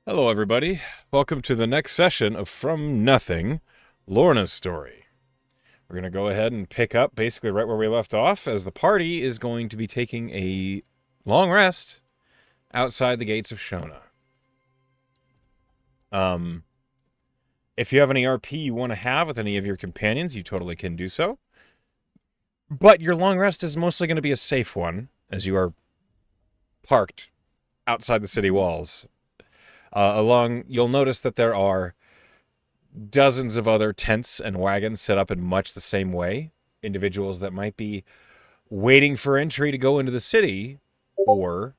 Hello, everybody. Welcome to the next session of From Nothing, Lorna's story. We're going to go ahead and pick up basically right where we left off, as the party is going to be taking a long rest outside the gates of Shona. If you have any RP you want to have with any of your companions, you totally can do so. But your long rest is mostly going to be a safe one, as you are parked outside the city walls. You'll notice that there are dozens of other tents and wagons set up in much the same way. Individuals that might be waiting for entry to go into the city, or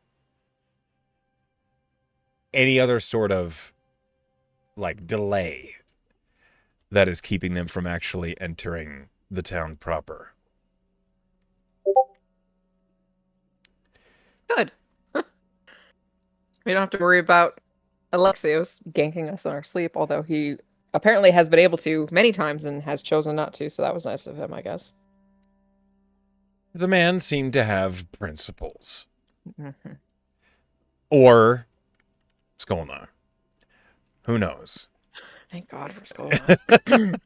any other sort of delay that is keeping them from actually entering the town proper. Good. We don't have to worry about Alexios ganking us in our sleep, although he apparently has been able to many times and has chosen not to, so that was nice of him, I guess. The man seemed to have principles. Mm-hmm. Or Skolna. Who knows? Thank God for Skolna.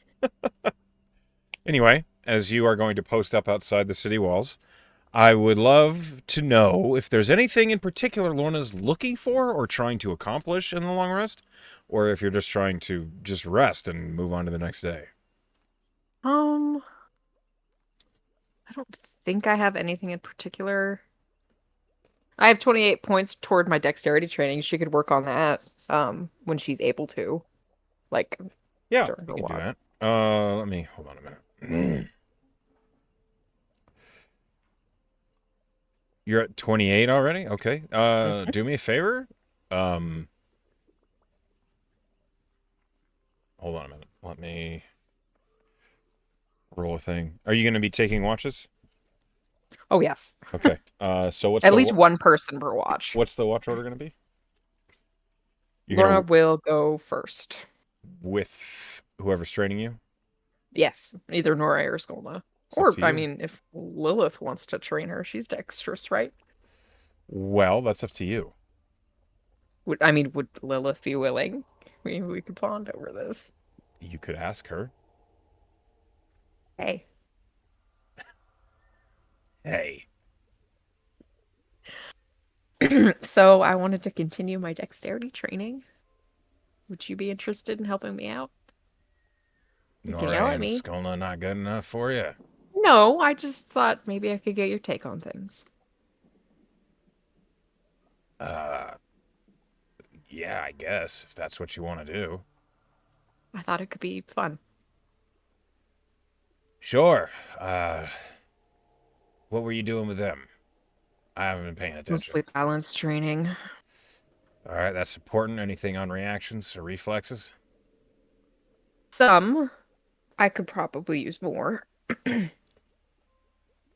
Anyway, as you are going to post up outside the city walls, I would love to know if there's anything in particular Lorna's looking for or trying to accomplish in the long rest, or if you're just trying to just rest and move on to the next day. I don't think I have anything in particular. I have 28 points toward my dexterity training. She could work on that when she's able to. Yeah, during you her can do walk. that. Let me hold on a minute. You're at 28 already? Okay. Do me a favor. Hold on a minute. Let me roll a thing. Are you going to be taking watches? Oh, yes. Okay. So what's At least one person per watch. what's the watch order going to be? You're Lorna going to will go first. with whoever's training you? Yes, either Nora or Skolna. It's up Or, to I you. mean, if Lilith wants to train her, she's dexterous, right? Well, that's up to you. Would Lilith be willing? We could bond over this. You could ask her. Hey. Hey. So I wanted to continue my dexterity training. Would you be interested in helping me out? You can Nora yell at and me. Skolna not good enough for you? No, I just thought maybe I could get your take on things. Uh, yeah, I guess, if that's what you want to do. I thought it could be fun. Sure. What were you doing with them? I haven't been paying attention. Mostly balance training. All right, that's important. Anything on reactions or reflexes? Some. I could probably use more.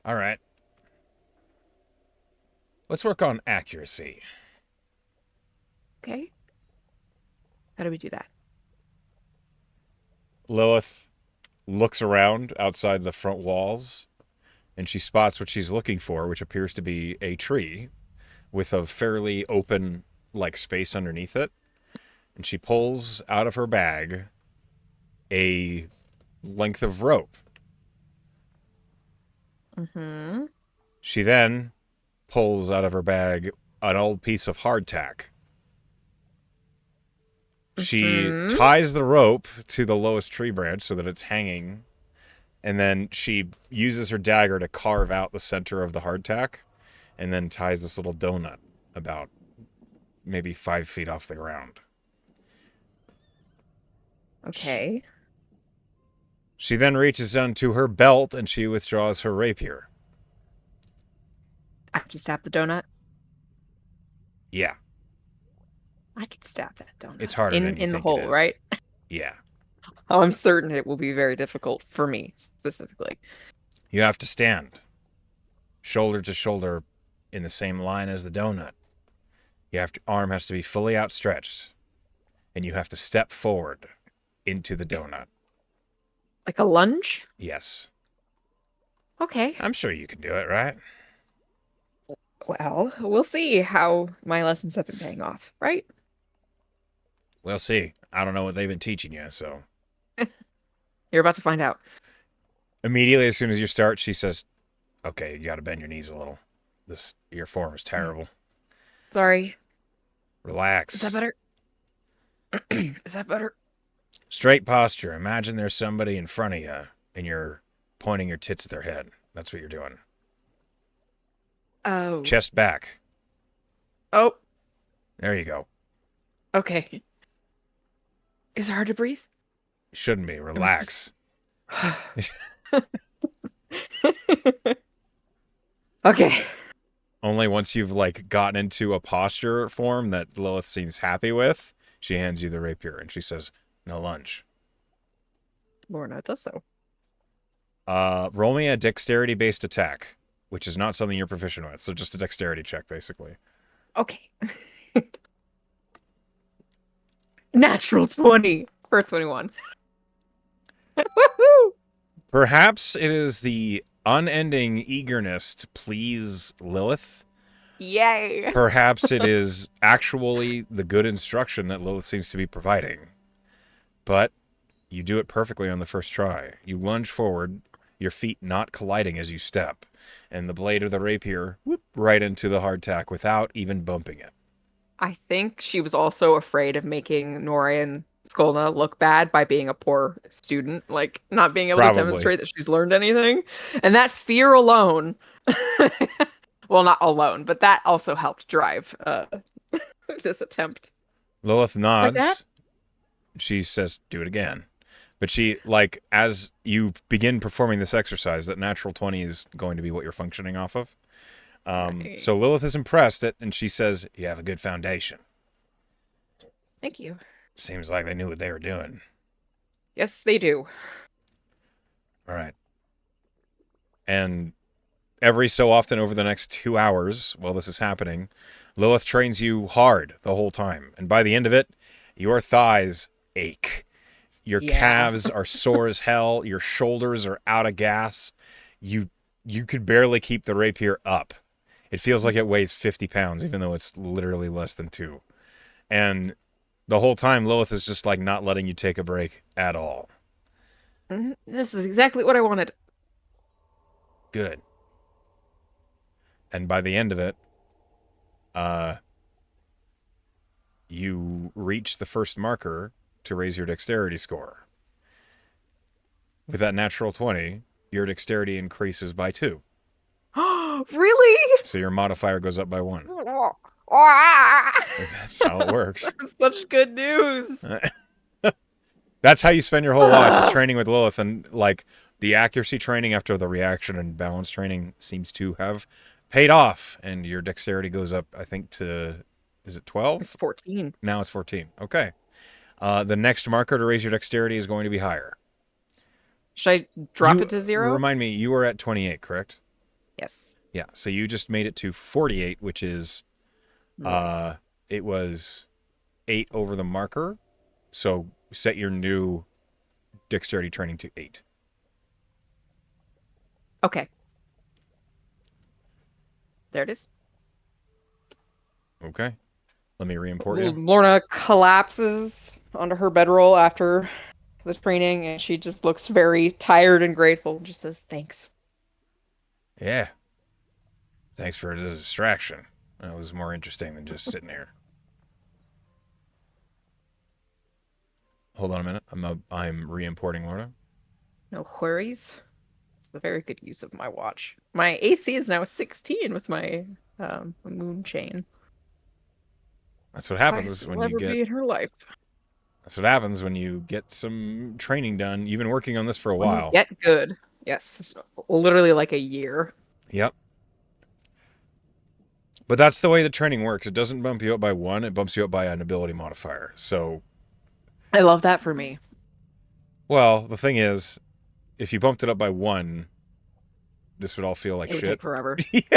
All right. Let's work on accuracy. Okay. How do we do that? Lilith looks around outside the front walls, and she spots what she's looking for, which appears to be a tree with a fairly open, space underneath it. And she pulls out of her bag a length of rope. Mm-hmm. She then pulls out of her bag an old piece of hardtack. She ties the rope to the lowest tree branch so that it's hanging, and then she uses her dagger to carve out the center of the hardtack, and then ties this little donut about maybe 5 feet off the ground. Okay. She then reaches into her belt and she withdraws her rapier. I have to stab the donut. Yeah. I could stab that donut. It's harder than you in the think it hole, is. right? Yeah. Oh, I'm certain it will be very difficult for me specifically. You have to stand shoulder to shoulder in the same line as the donut. Arm has to be fully outstretched, and you have to step forward into the donut. Like a lunge? Yes. Okay. I'm sure you can do it, right? Well, we'll see how my lessons have been paying off, right? We'll see. I don't know what they've been teaching you, so. You're about to find out. Immediately, as soon as you start, she says, okay, you got to bend your knees a little. Your form is terrible. Sorry. Is that Relax. better? Is that better? Straight posture. Imagine there's somebody in front of you and you're pointing your tits at their head. That's what you're doing. Oh. Chest back. Oh. There you go. Okay. Is it hard to breathe? Shouldn't be. Relax. Okay. Only once you've like gotten into a posture form that Lilith seems happy with, she hands you the rapier and she says, "No lunge." Lorna does so. Roll me a dexterity-based attack, which is not something you're proficient with, so just a dexterity check, basically. Okay. Natural 20 for 21. Woohoo! Perhaps it is the unending eagerness to please Lilith. Yay! Perhaps it is actually the good instruction that Lilith seems to be providing. But you do it perfectly on the first try. You lunge forward, your feet not colliding as you step, and the blade of the rapier right into the hardtack without even bumping it. I think she was also afraid of making Nora and Skolna look bad by being a poor student, like not being able to Probably. demonstrate that she's learned anything. And that fear alone, well, not alone, but that also helped drive this attempt. Lilith Like that? nods. She says, do it again. But she, like, as you begin performing this exercise, that natural 20 is going to be what you're functioning off of. Right. So Lilith is impressed, and she says, you have a good foundation. Thank you. Seems like they knew what they were doing. Yes, they do. All right. And every so often over the next 2 hours while this is happening, Lilith trains you hard the whole time. And by the end of it, your thighs ache. Your calves are sore as hell. Your shoulders are out of gas. You could barely keep the rapier up. It feels like it weighs 50 pounds, even though it's literally less than 2. And the whole time, Lilith is just like not letting you take a break at all. This is exactly what I wanted. Good. And by the end of it, you reach the first marker to raise your dexterity score. With that natural 20, your dexterity increases by 2. Really? So your modifier goes up by 1. Ah! That's how it works. That's such good news. That's how you spend your whole watch, is training with Lilith. And like the accuracy training after the reaction and balance training seems to have paid off. And your dexterity goes up, I think, to, is it 12? It's 14. Now it's 14. Okay. The next marker to raise your dexterity is going to be higher. Should I drop it to 0? Remind me, you were at 28, correct? Yes. Yeah, so you just made it to 48, which is, Nice. it was 8 over the marker. So set your new dexterity training to 8. Okay. There it is. Okay. Let me re-import you. Lorna collapses onto her bedroll after the training, and she just looks very tired and grateful. Just says, thanks. Yeah. Thanks for the distraction. That was more interesting than just sitting here. Hold on a minute. I'm re-importing Lorna. No worries. It's a very good use of my watch. My AC is now 16 with my moon chain. That's what happens Highest when will you ever get. be in her life. That's what happens when you get some training done. You've been working on this for a When you while. get good. Yes. Literally like a year. Yep. But that's the way the training works. It doesn't bump you up by 1. It bumps you up by an ability modifier. So, I love that for me. well, the thing is, if you bumped it up by 1, this would all feel like It would shit. take forever.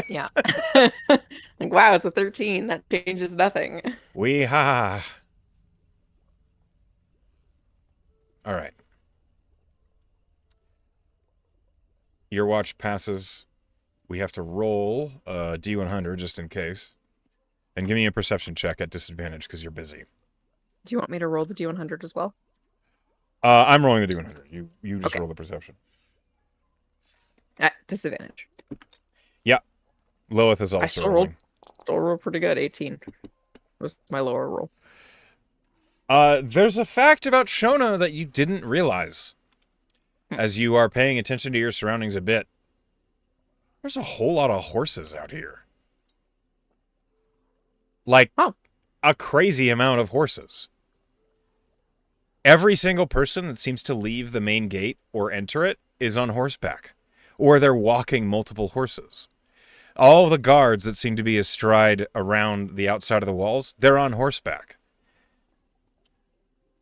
Yeah. Like, wow, it's a 13. That changes nothing. Wee-ha. All right. Your watch passes. We have to roll a D100 just in case. And give me a perception check at disadvantage because you're busy. Do you want me to roll the D100 as well? I'm rolling the D100. You just Okay. roll the perception. At disadvantage. Yeah. Lilith is I also still rolled, rolling. still rolled pretty good. 18 was my lower roll. There's a fact about Shona that you didn't realize as you are paying attention to your surroundings a bit. There's a whole lot of horses out here. Like, a crazy amount of horses. Every single person that seems to leave the main gate or enter it is on horseback, or they're walking multiple horses. All the guards that seem to be astride around the outside of the walls, they're on horseback.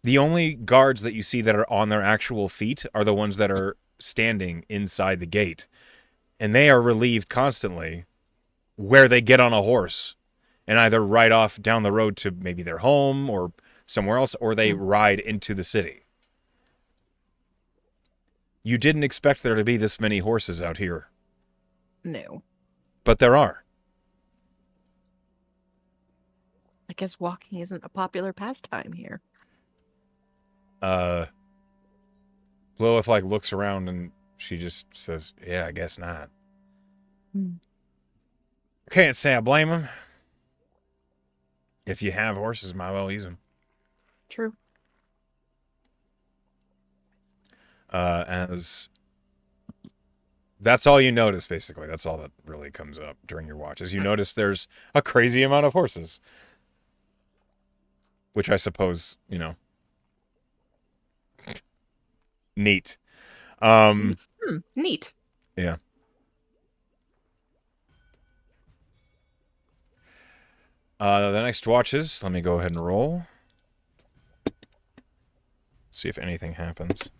The only guards that you see that are on their actual feet are the ones that are standing inside the gate. And they are relieved constantly where they get on a horse and either ride off down the road to maybe their home or somewhere else, or they ride into the city. You didn't expect there to be this many horses out here. No. But there are. I guess walking isn't a popular pastime here. Lilith looks around and she just says, yeah, I guess not. Can't say I blame them. If you have horses, might well use them. True. As that's all you notice, basically. That's all that really comes up during your watch. Is you notice there's a crazy amount of horses. Which I suppose, neat. Neat. Yeah. The next watches, let me go ahead and roll. See if anything happens.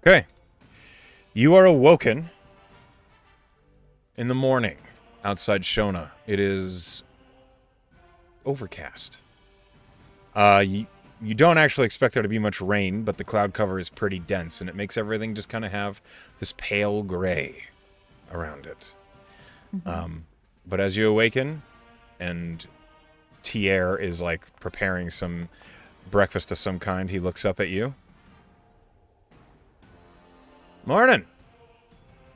Okay. You are awoken in the morning outside Shona. It is overcast. You don't actually expect there to be much rain, but the cloud cover is pretty dense, and it makes everything just kind of have this pale gray around it. But as you awaken, and Tier is preparing some breakfast of some kind, he looks up at you. Morning.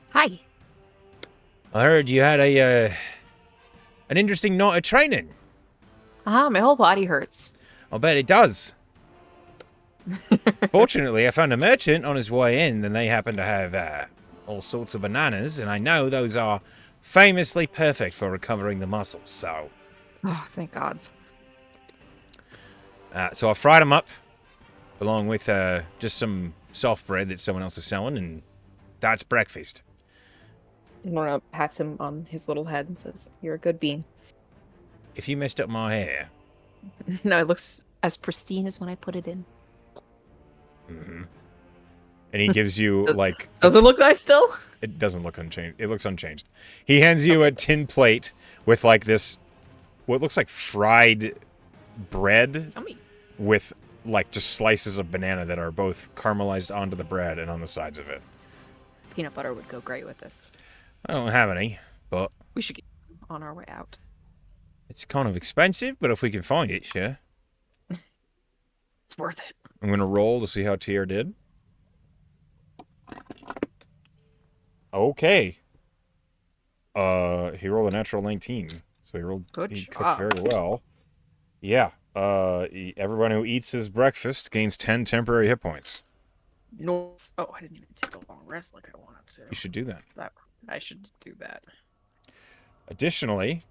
Hi. I heard you had an interesting night of training. My whole body hurts. I'll bet it does. Fortunately, I found a merchant on his way in, and they happen to have all sorts of bananas, and I know those are famously perfect for recovering the muscles, so... Oh, thank God. So I fried them up, along with just some soft bread that someone else is selling, and that's breakfast. Lorna pats him on his little head and says, "You're a good bean." If you messed up my hair... No, it looks as pristine as when I put it in. Mm-hmm. And he gives you, Does it look nice still? It doesn't look unchanged. It looks unchanged. He hands you a tin plate with, this... what looks like fried bread. Yummy. With, just slices of banana that are both caramelized onto the bread and on the sides of it. Peanut butter would go great with this. I don't have any, but... We should get on our way out. It's kind of expensive, but if we can find it, sure. It's worth it. I'm going to roll to see how Tier did. Okay. He rolled a natural 19. So he cooked very well. Yeah. Everyone who eats his breakfast gains 10 temporary hit points. No. Oh, I didn't even take a long rest like I wanted to. You should do that. I should do that. Additionally,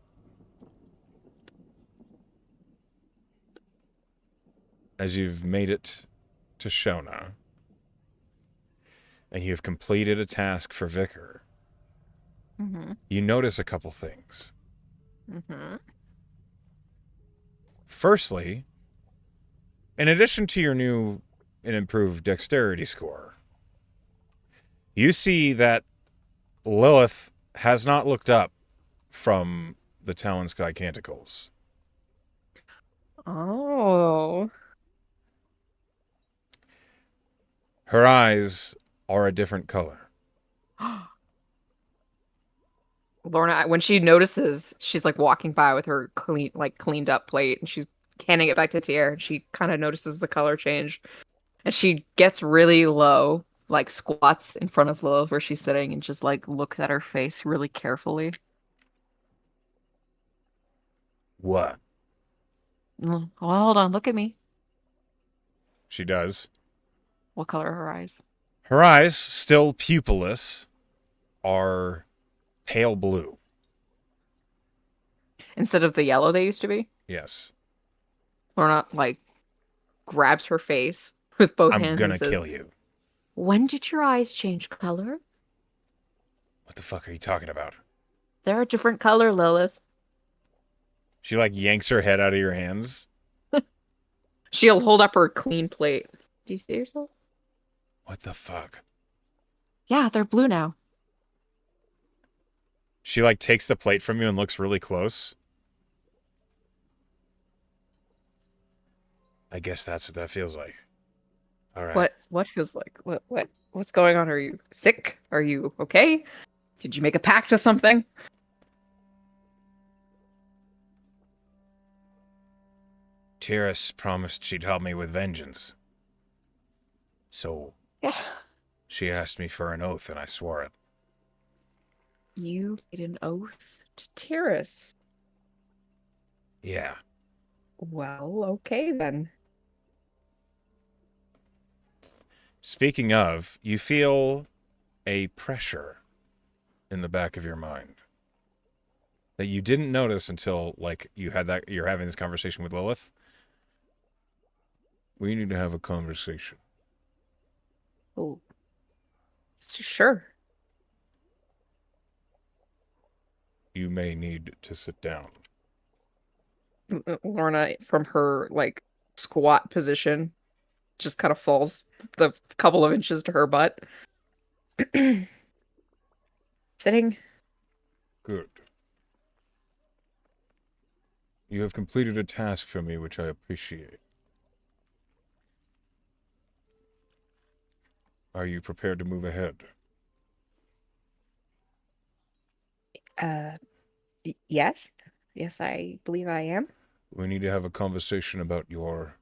as you've made it to Shona, and you've completed a task for Vicar, you notice a couple things. Firstly, in addition to your new and improved dexterity score, you see that Lilith has not looked up from the Talon Sky Canticles. Oh. Her eyes are a different color. Lorna, when she notices, she's like walking by with her cleaned up plate, and she's handing it back to Tier, and she kind of notices the color change, and she gets really low, like squats in front of Lilith where she's sitting, and just like looks at her face really carefully. What? Well, hold on, look at me. She does. What color are her eyes? Her eyes, still pupilless, are pale blue. Instead of the yellow they used to be. Yes. Lorna like grabs her face with both I'm hands and gonna says, kill you. "When did your eyes change color? What the fuck are you talking about? They're a different color, Lilith." She like yanks her head out of your hands. She'll hold up her clean plate. Do you see yourself? What the fuck? Yeah, they're blue now. She like takes the plate from you and looks really close. I guess that's what that feels like. All right. What feels like? What's going on? Are you sick? Are you okay? Did you make a pact with something? Tyrus promised she'd help me with vengeance. So Yeah. she asked me for an oath and I swore it. You made an oath to Tyrus. Yeah. Well, okay then. Speaking of, you feel a pressure in the back of your mind that you didn't notice until like you're having this conversation with Lilith. We need to have a conversation. Oh, sure. You may need to sit down. Lorna, from her like squat position, just kind of falls the couple of inches to her butt. Sitting. Good. You have completed a task for me which I appreciate. Are you prepared to move ahead? Uh, yes. Yes, I believe I am. We need to have a conversation about your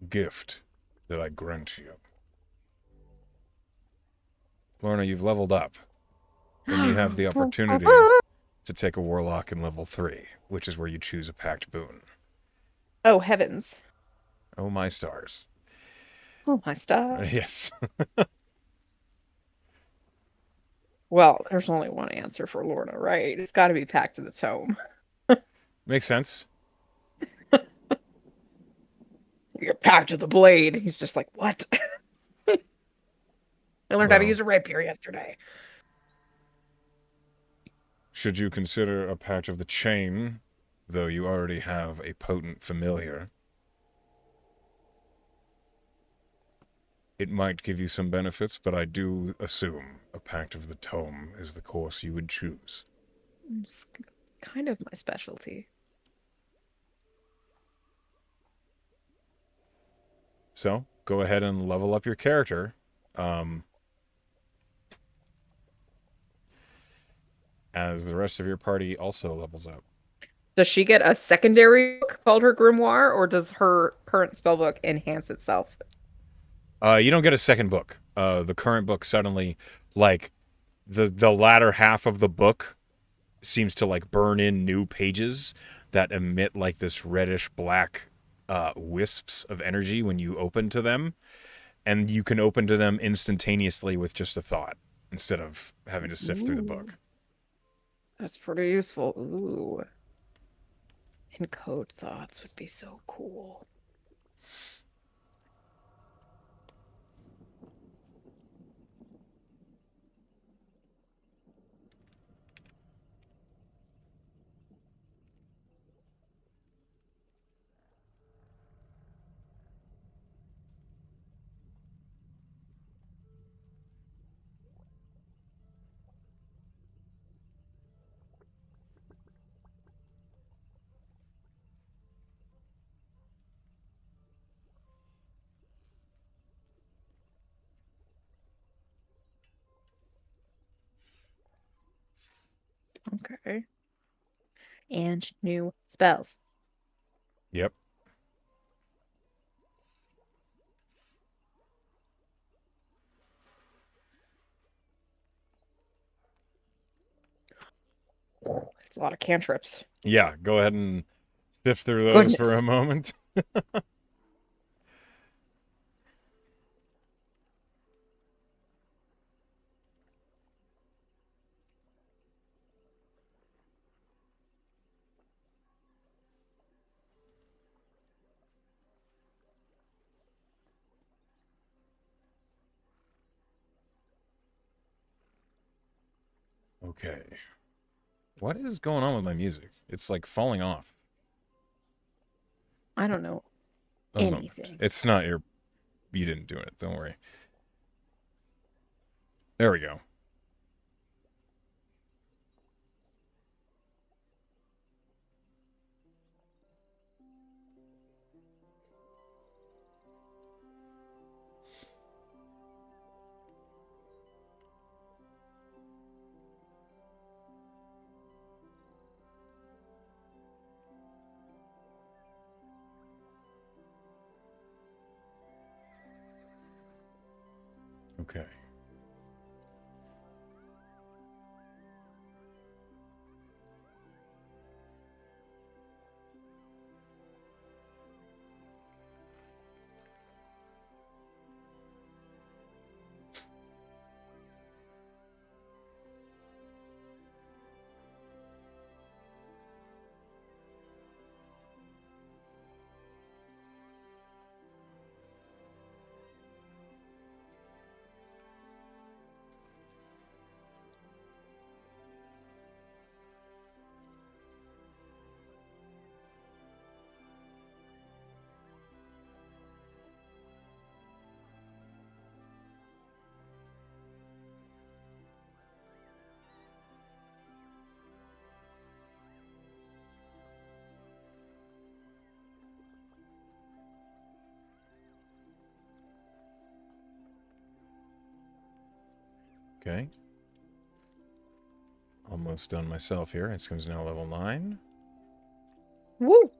gift that I grant you. Lorna, you've leveled up, and you have the opportunity to take a warlock in level 3, which is where you choose a packed boon. Oh, heavens. Oh my stars. Oh, my stars. Yes. Well, there's only one answer for Lorna, right? It's got to be Pact of the Tome. Makes sense. You're Pact of the Blade. He's just like, what? I learned how to Well, use a rapier yesterday. should you consider a pact of the chain, though you already have a potent familiar, it might give you some benefits, but I do assume a pact of the tome is the course you would choose. It's kind of my specialty. So, go ahead and level up your character. As the rest of your party also levels up. Does she get a secondary book called her grimoire, or does her current spellbook enhance itself? You don't get a second book. The current book suddenly, like, the latter half of the book seems to, like, burn in new pages that emit, like, this reddish black wisps of energy when you open to them. And you can open to them instantaneously with just a thought instead of having to sift through the Ooh, book. that's pretty useful. Ooh. Encode thoughts would be so cool. Okay. And new spells. Yep. It's a lot of cantrips. Yeah, go ahead and sift through those for a Goodness. moment. Okay. What is going on with my music? It's like falling off. I don't know A moment. anything. It's not your. You didn't do it. Don't worry. There we go. Okay. Okay. Almost done myself here. It comes now level 9. Woo!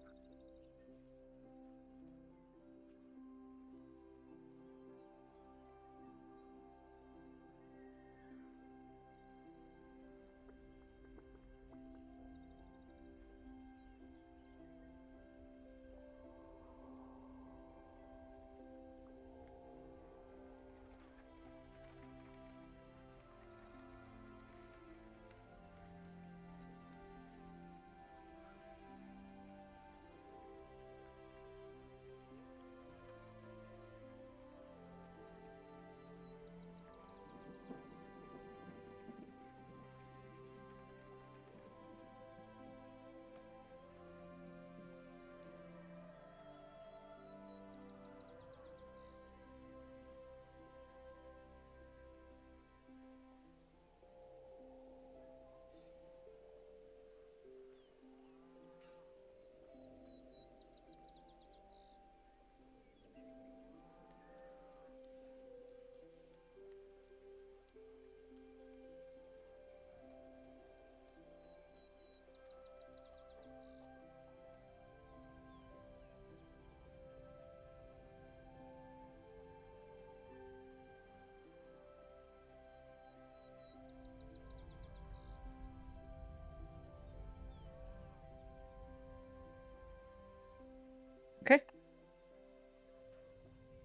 Okay.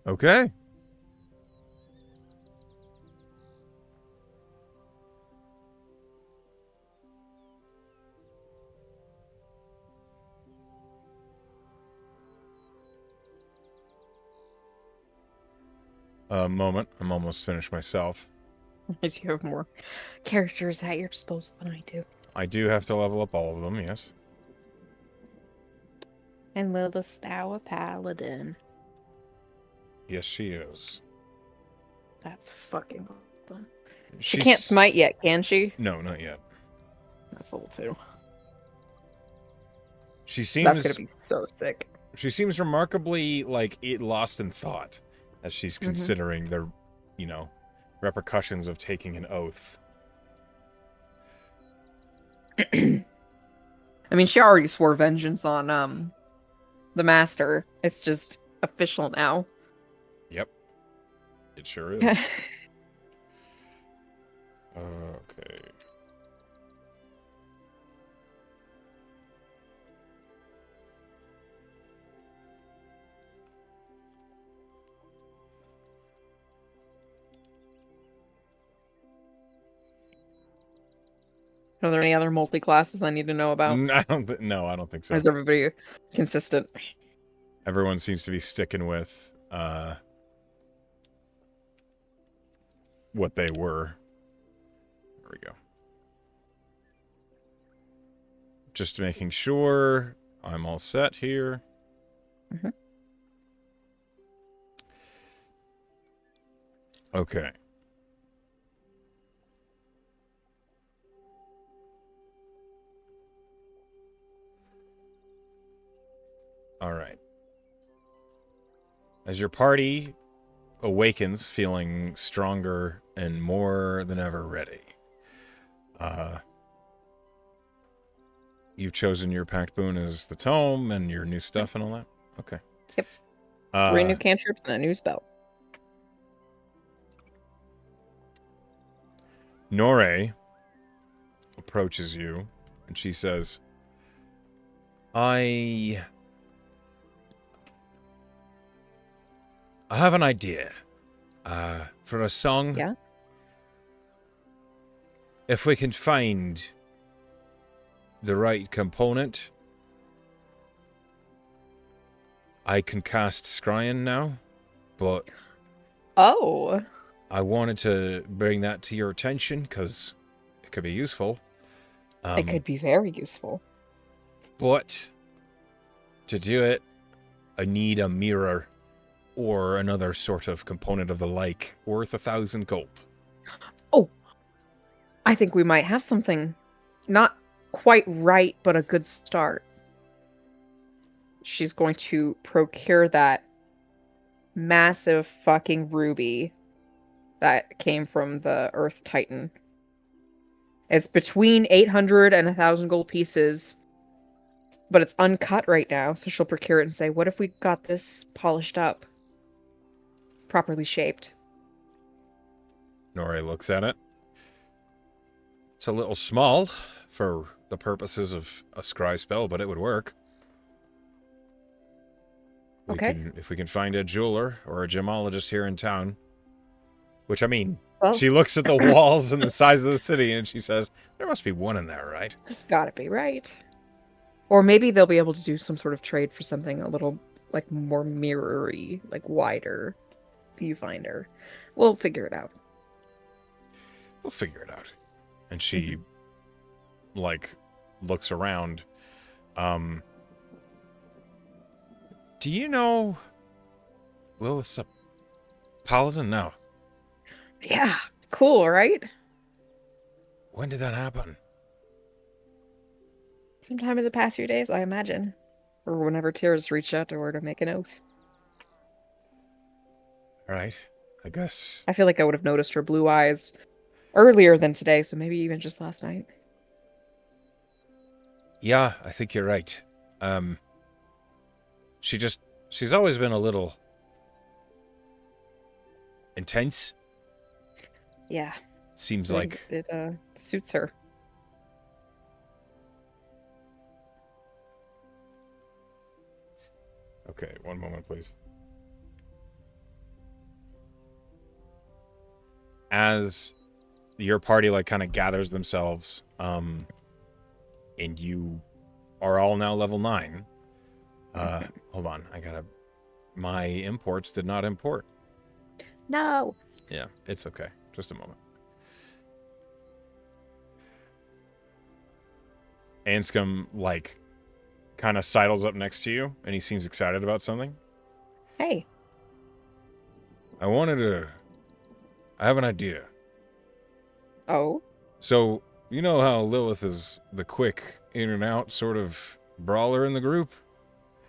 Okay. A moment. I'm almost finished myself. As you have more characters at your disposal than I do. I do have to level up all of them, yes. And Lilith's now a paladin. Yes, she is. That's fucking awesome. She can't She's. smite yet, can she? No, not yet. That's level 2. She That's gonna seems. be so sick. She seems remarkably, like, lost in thought as she's Mm-hmm. considering the, you know, repercussions of taking an oath. I mean, she already swore vengeance on the master. It's just official now. Yep, it sure is. Okay. Are there any other multi-classes I need to know about? No, I don't think Or so. is everybody consistent? Everyone seems to be sticking with what they were. There we go. Just making sure I'm all set here. Mhm. Okay. All right. As your party awakens, feeling stronger and more than ever ready, uh, you've chosen your pact boon as the tome and your new stuff and all that. Okay. Yep. 3 Uh, new cantrips and a new spell. Nore approaches you and she says, I have an idea for a song. Yeah. If we can find the right component, I can cast Scryan now, but Oh, I wanted to bring that to your attention because it could be useful. it could be very useful. But to do it, I need a mirror or another sort of component of the like worth 1,000 gold. Oh, I think we might have something not quite right, but a good start. She's going to procure that massive fucking ruby that came from the Earth Titan. It's between 800 and 1,000 gold pieces, but it's uncut right now, so she'll procure it and say, what if we got this polished up, properly shaped? Nori looks at it. It's a little small for the purposes of a scry spell, but it would work. Okay. If we can find a jeweler or a gemologist here in town. Which, I mean, Well, she looks at the walls and the size of the city and she says, there must be one in there, right? there's gotta be, right? Or maybe they'll be able to do some sort of trade for something a little, like, more mirrory, like, wider viewfinder. We'll figure it out. We'll figure it out. And she, like, looks around. Do you know Lilith's a paladin? No. Yeah, cool, right? When did that happen? Sometime in the past few days, I imagine. Or whenever Tyr's reached out to her to make an oath. All right. I guess. I feel like I would have noticed her blue eyes earlier than today, so maybe even just last night. Yeah, I think you're right. She's always been a little intense. Yeah, Seems I like think it suits her. Okay, one moment, please. As your party like kind of gathers themselves, and you are all now level 9. Hold on, my imports did not import. No. Yeah, it's okay. Just a moment. Anscombe like kind of sidles up next to you and he seems excited about something. Hey. I have an idea. Oh. So, you know how Lilith is the quick in and out sort of brawler in the group?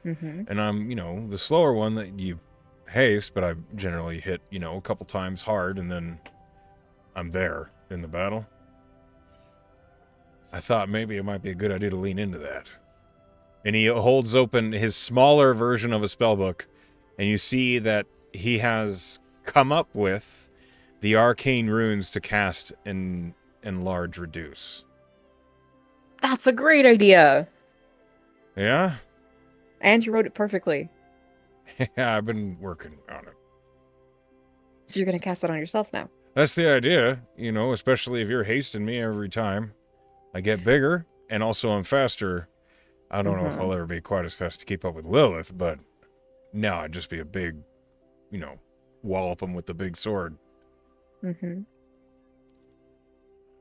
Mm-hmm. And I'm, the slower one that you haste, but I generally hit, a couple times hard and then I'm there in the battle. I thought maybe it might be a good idea to lean into that. And he holds open his smaller version of a spellbook, and you see that he has come up with the arcane runes to cast and enlarge reduce. That's a great idea. Yeah? And you wrote it perfectly. Yeah, I've been working on it. So you're going to cast that on yourself now. That's the idea, you know, especially if you're hasting me every time. I get bigger, and also I'm faster. I don't know if I'll ever be quite as fast to keep up with Lilith, but now I'd just be a big, you know, wallop him with the big sword. Mm-hmm.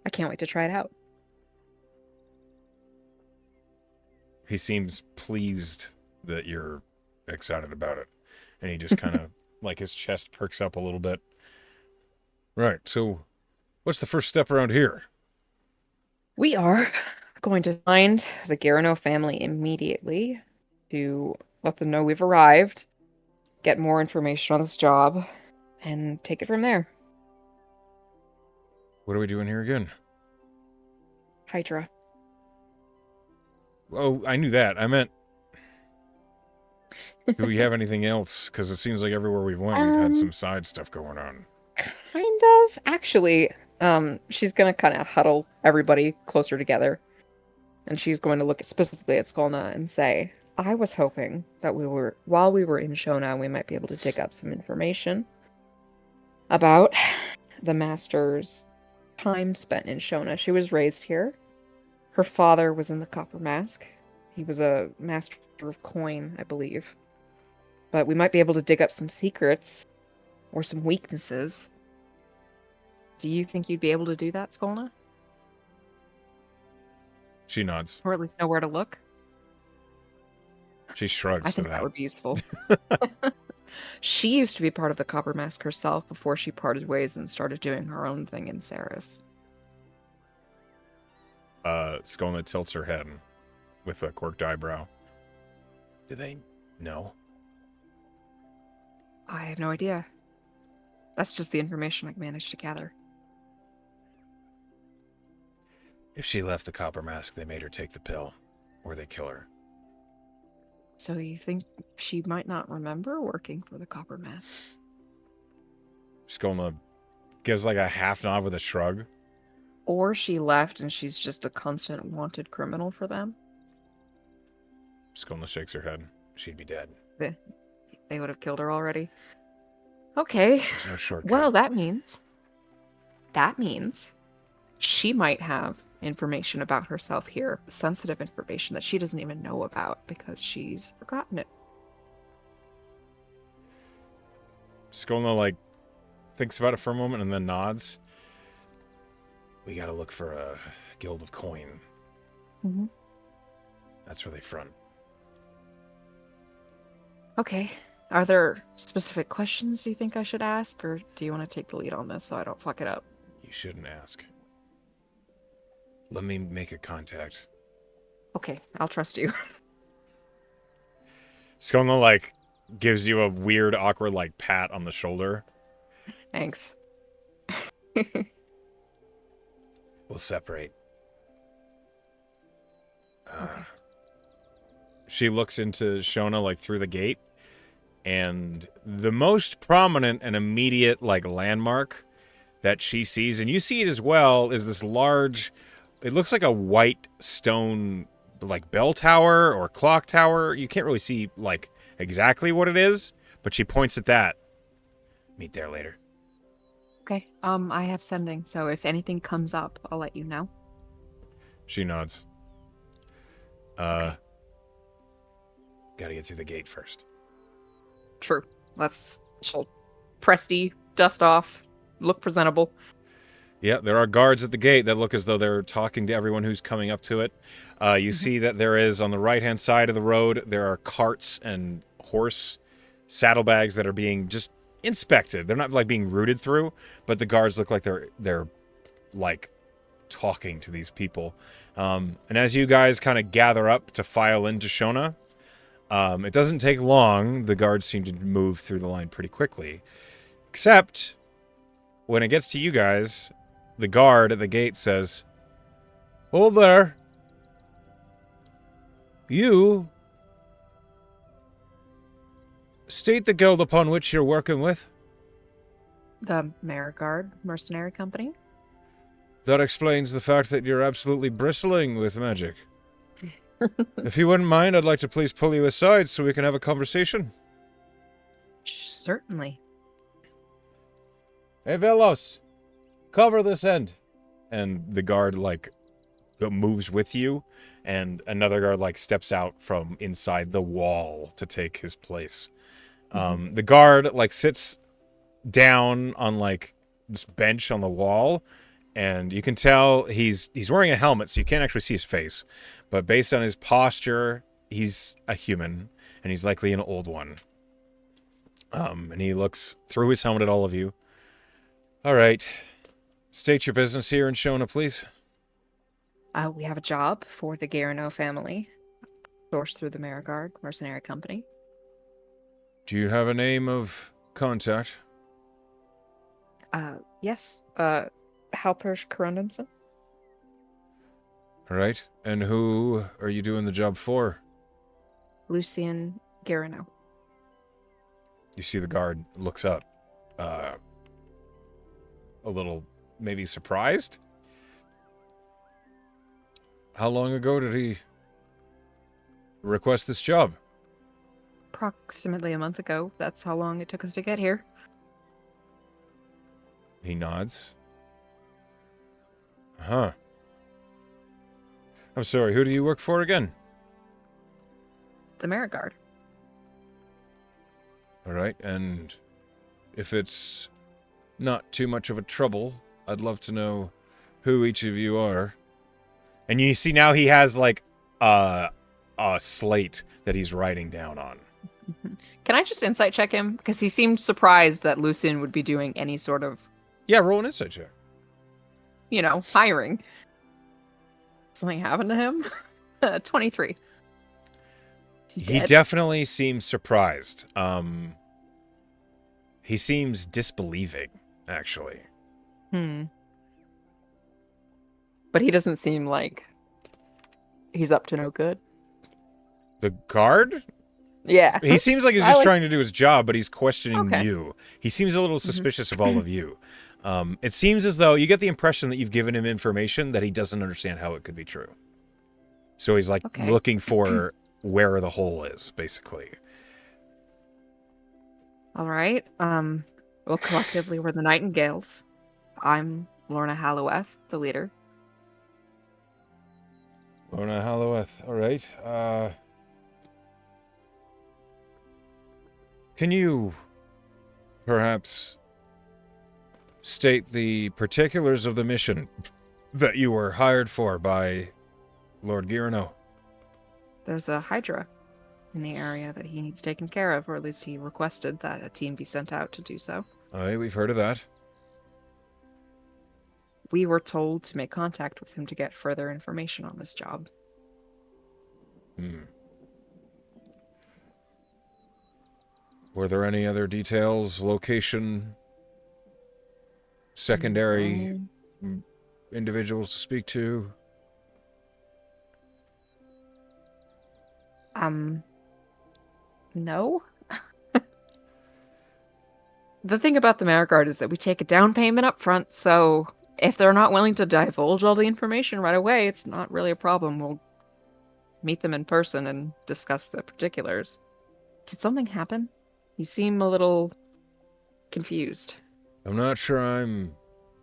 I can't wait to try it out. He seems pleased that you're excited about it. And he just kind of, like, his chest perks up a little bit. Right, so what's the first step around here? We are going to find the Garano family immediately to let them know we've arrived, get more information on this job, and take it from there. What are we doing here again? Hydra. Oh, I knew that. I meant, do we have anything else? Because it seems like everywhere we've went, we've had some side stuff going on. Kind of. Actually, she's gonna kind of huddle everybody closer together. And she's going to look specifically at Skolna and say, I was hoping that while we were in Shona, we might be able to dig up some information about the master's time spent in Shona. She was raised here. Her father was in the Copper Mask. He was a master of coin, I believe. But we might be able to dig up some secrets or some weaknesses. Do you think you'd be able to do that, Skolna? She nods. Or at least know where to look? She shrugs I to think that would be useful. She used to be part of the Copper Mask herself before she parted ways and started doing her own thing in Saris. Skolna tilts her head with a quirked eyebrow. Do they know? I have no idea. That's just the information I managed to gather. If she left the Copper Mask, they made her take the pill. Or they kill her. So you think she might not remember working for the Copper Mask? Skolna gives like a half nod with a shrug. Or she left and she's just a constant wanted criminal for them? Skolna shakes her head. She'd be dead. They would have killed her already. Okay. There's no shortcut. Well, that means she might have information about herself here, sensitive information that she doesn't even know about because she's forgotten it. Skolna, like, thinks about it for a moment and then nods. We gotta look for a guild of coin. Mm-hmm. That's where they front. Okay. Are there specific questions you think I should ask, or do you want to take the lead on this so I don't fuck it up? You shouldn't ask. Let me make a contact. Okay, I'll trust you. Skolna, like, gives you a weird, awkward, like, pat on the shoulder. Thanks. We'll separate. Okay. She looks into Shona, like, through the gate. And the most prominent and immediate, like, landmark that she sees, and you see it as well, is this large... It looks like a white stone, like, bell tower or clock tower. You can't really see, like, exactly what it is, but she points at that. Meet there later. Okay, I have sending, so if anything comes up, I'll let you know. She nods. Okay. Gotta get through the gate first. True. She'll presty, dust off, look presentable. Yeah, there are guards at the gate that look as though they're talking to everyone who's coming up to it. You see that there is, on the right-hand side of the road, there are carts and horse saddlebags that are being just inspected. They're not, like, being rooted through, but the guards look like they're like, talking to these people. And as you guys kind of gather up to file into Shona, it doesn't take long. The guards seem to move through the line pretty quickly. Except, when it gets to you guys... The guard at the gate says, Hold there. You state the guild upon which you're working with. The Marigard Mercenary Company. That explains the fact that you're absolutely bristling with magic. If you wouldn't mind, I'd like to please pull you aside so we can have a conversation. Certainly. Hey, Velos, cover this end. And the guard, moves with you, and another guard, steps out from inside the wall to take his place. The guard, sits down on, this bench on the wall, and you can tell he's wearing a helmet, so you can't actually see his face. But based on his posture, he's a human, and he's likely an old one. And he looks through his helmet at all of you. All right. State your business here in Shona, please. We have a job for the Garano family, sourced through the Marigard Mercenary Company. Do you have a name of contact? Yes. Halpers Corundumson. All right. And who are you doing the job for? Lucian Garano. You see the guard looks up, a little maybe surprised. How long ago did he request this job? Approximately a month ago. That's how long it took us to get here. He nods. Huh. I'm sorry, who do you work for again? The Marigard. All right, and if it's not too much of a trouble, I'd love to know who each of you are. And you see now he has a slate that he's writing down on. Can I just insight check him? Because he seemed surprised that Lucian would be doing any sort of, Yeah, roll an insight check. hiring. Something happened to him? 23. He definitely seems surprised. He seems disbelieving, actually. But he doesn't seem like he's up to no good. The guard? Yeah. He seems like he's just trying to do his job, but he's questioning Okay. you. He seems a little suspicious of all of you. It seems as though you get the impression that you've given him information that he doesn't understand how it could be true. So he's Okay. looking for where the hole is, basically. All right. Well, collectively, we're the Nightingales. I'm Lorna Halloweth, the leader. Lorna Halloweth, all right. Can you perhaps state the particulars of the mission that you were hired for by Lord Girano? There's a Hydra in the area that he needs taken care of, or at least he requested that a team be sent out to do so. Aye, we've heard of that. We were told to make contact with him to get further information on this job. Were there any other details, location, secondary individuals to speak to? No. The thing about the Marigard is that we take a down payment up front, so if they're not willing to divulge all the information right away, it's not really a problem. We'll meet them in person and discuss the particulars. Did something happen? You seem a little confused. I'm not sure I'm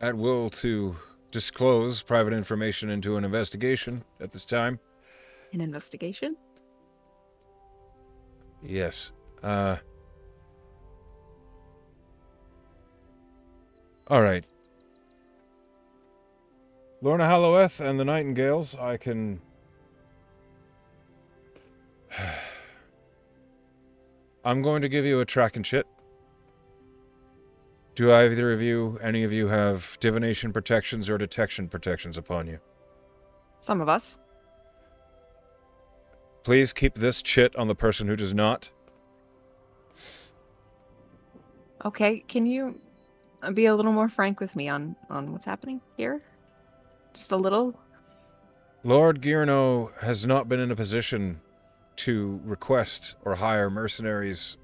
at will to disclose private information into an investigation at this time. An investigation? Yes. All right. Lorna Halloweth and the Nightingales, I can... I'm going to give you a track and shit. Do either of you, any of you, have divination protections or detection protections upon you? Some of us. Please keep this chit on the person who does not. Okay, can you be a little more frank with me on what's happening here? Just a little? Lord Girno has not been in a position to request or hire mercenaries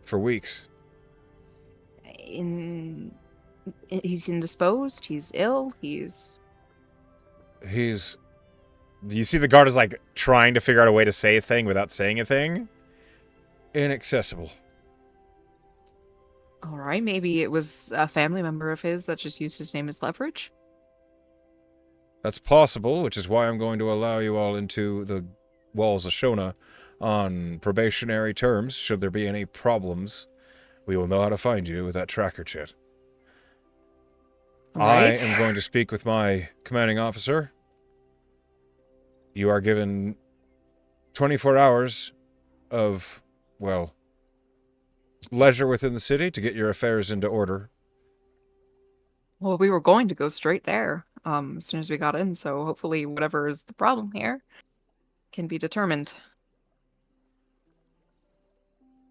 for weeks. In he's indisposed, he's ill, He's... You see the guard is like trying to figure out a way to say a thing without saying a thing? Inaccessible. all right, maybe it was a family member of his that just used his name as leverage. That's possible, which is why I'm going to allow you all into the walls of Shona on probationary terms. Should there be any problems, we will know how to find you with that tracker chit. All I right. am going to speak with my commanding officer. You are given 24 hours of, well, leisure within the city to get your affairs into order. Well, we were going to go straight there, as soon as we got in, so hopefully whatever is the problem here can be determined.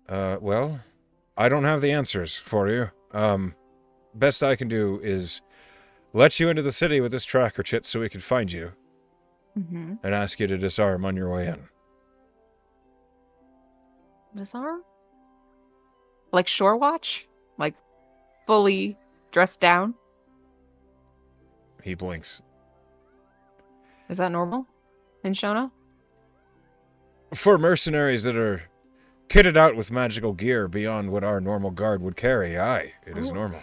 Well, I don't have the answers for you. Best I can do is let you into the city with this tracker chit so we can find you Mm-hmm. and ask you to disarm on your way in. Disarm? Like Shore Watch? Like fully dressed down? He blinks. Is that normal in Shona? For mercenaries that are kitted out with magical gear beyond what our normal guard would carry, aye, it is Oh. normal.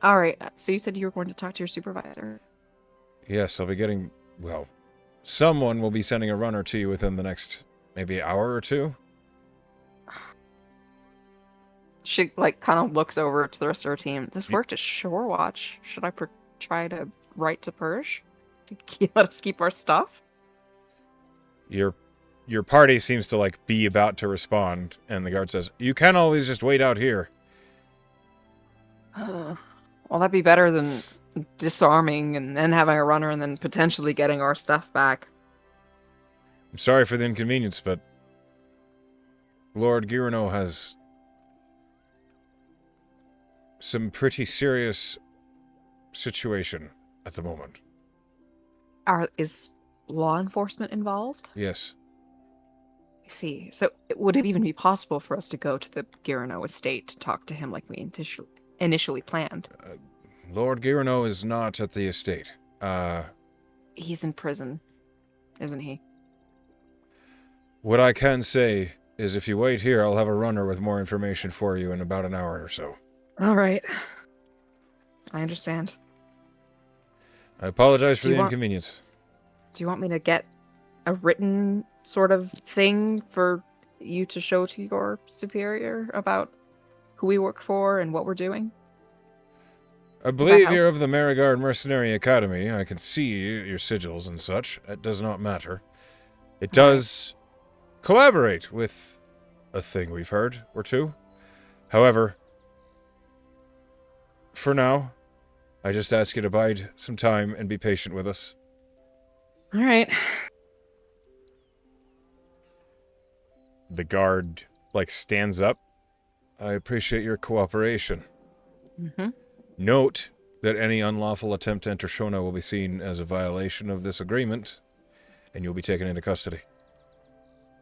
All right, so you said you were going to talk to your supervisor. Yes, I'll be getting, well, someone will be sending a runner to you within the next maybe hour or two. She like kind of looks over to the rest of her team. This worked at Shore Watch. Should I try to write to Purge to let us keep our stuff? Your party seems to like be about to respond, and the guard says, "You can always just wait out here." Well, that'd be better than disarming and then having a runner and then potentially getting our stuff back. I'm sorry for the inconvenience, but Lord Girano has some pretty serious situation at the moment. Is law enforcement involved? Yes. I see. So would it even be possible for us to go to the Girano estate to talk to him like we initially planned? Lord Girano is not at the estate. He's in prison, isn't he? What I can say is if you wait here, I'll have a runner with more information for you in about an hour or so. All right. I understand. I apologize for Do the you want- inconvenience. Do you want me to get a written sort of thing for you to show to your superior about who we work for and what we're doing? I believe help? you're of the Marigard Mercenary Academy. I can see your sigils and such. It does not matter. It does collaborate with a thing we've heard or two. However, for now, I just ask you to bide some time and be patient with us. All right. The guard, stands up. I appreciate your cooperation. Mm-hmm. Note that any unlawful attempt to enter Shona will be seen as a violation of this agreement, and you'll be taken into custody.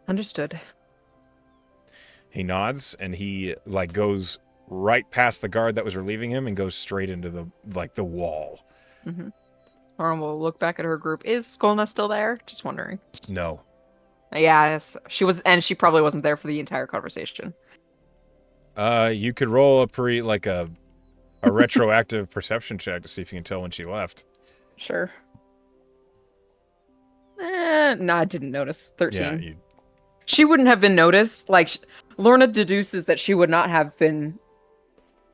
Understood. He nods, and he, goes right past the guard that was relieving him and goes straight into the wall. Mm-hmm. Lauren will look back at her group. Is Skolna still there? Just wondering. No. Yes, she was, and she probably wasn't there for the entire conversation. You could roll a retroactive perception check to see if you can tell when she left. Sure. No, I didn't notice. 13. Yeah, She wouldn't have been noticed. Lorna deduces that she would not have been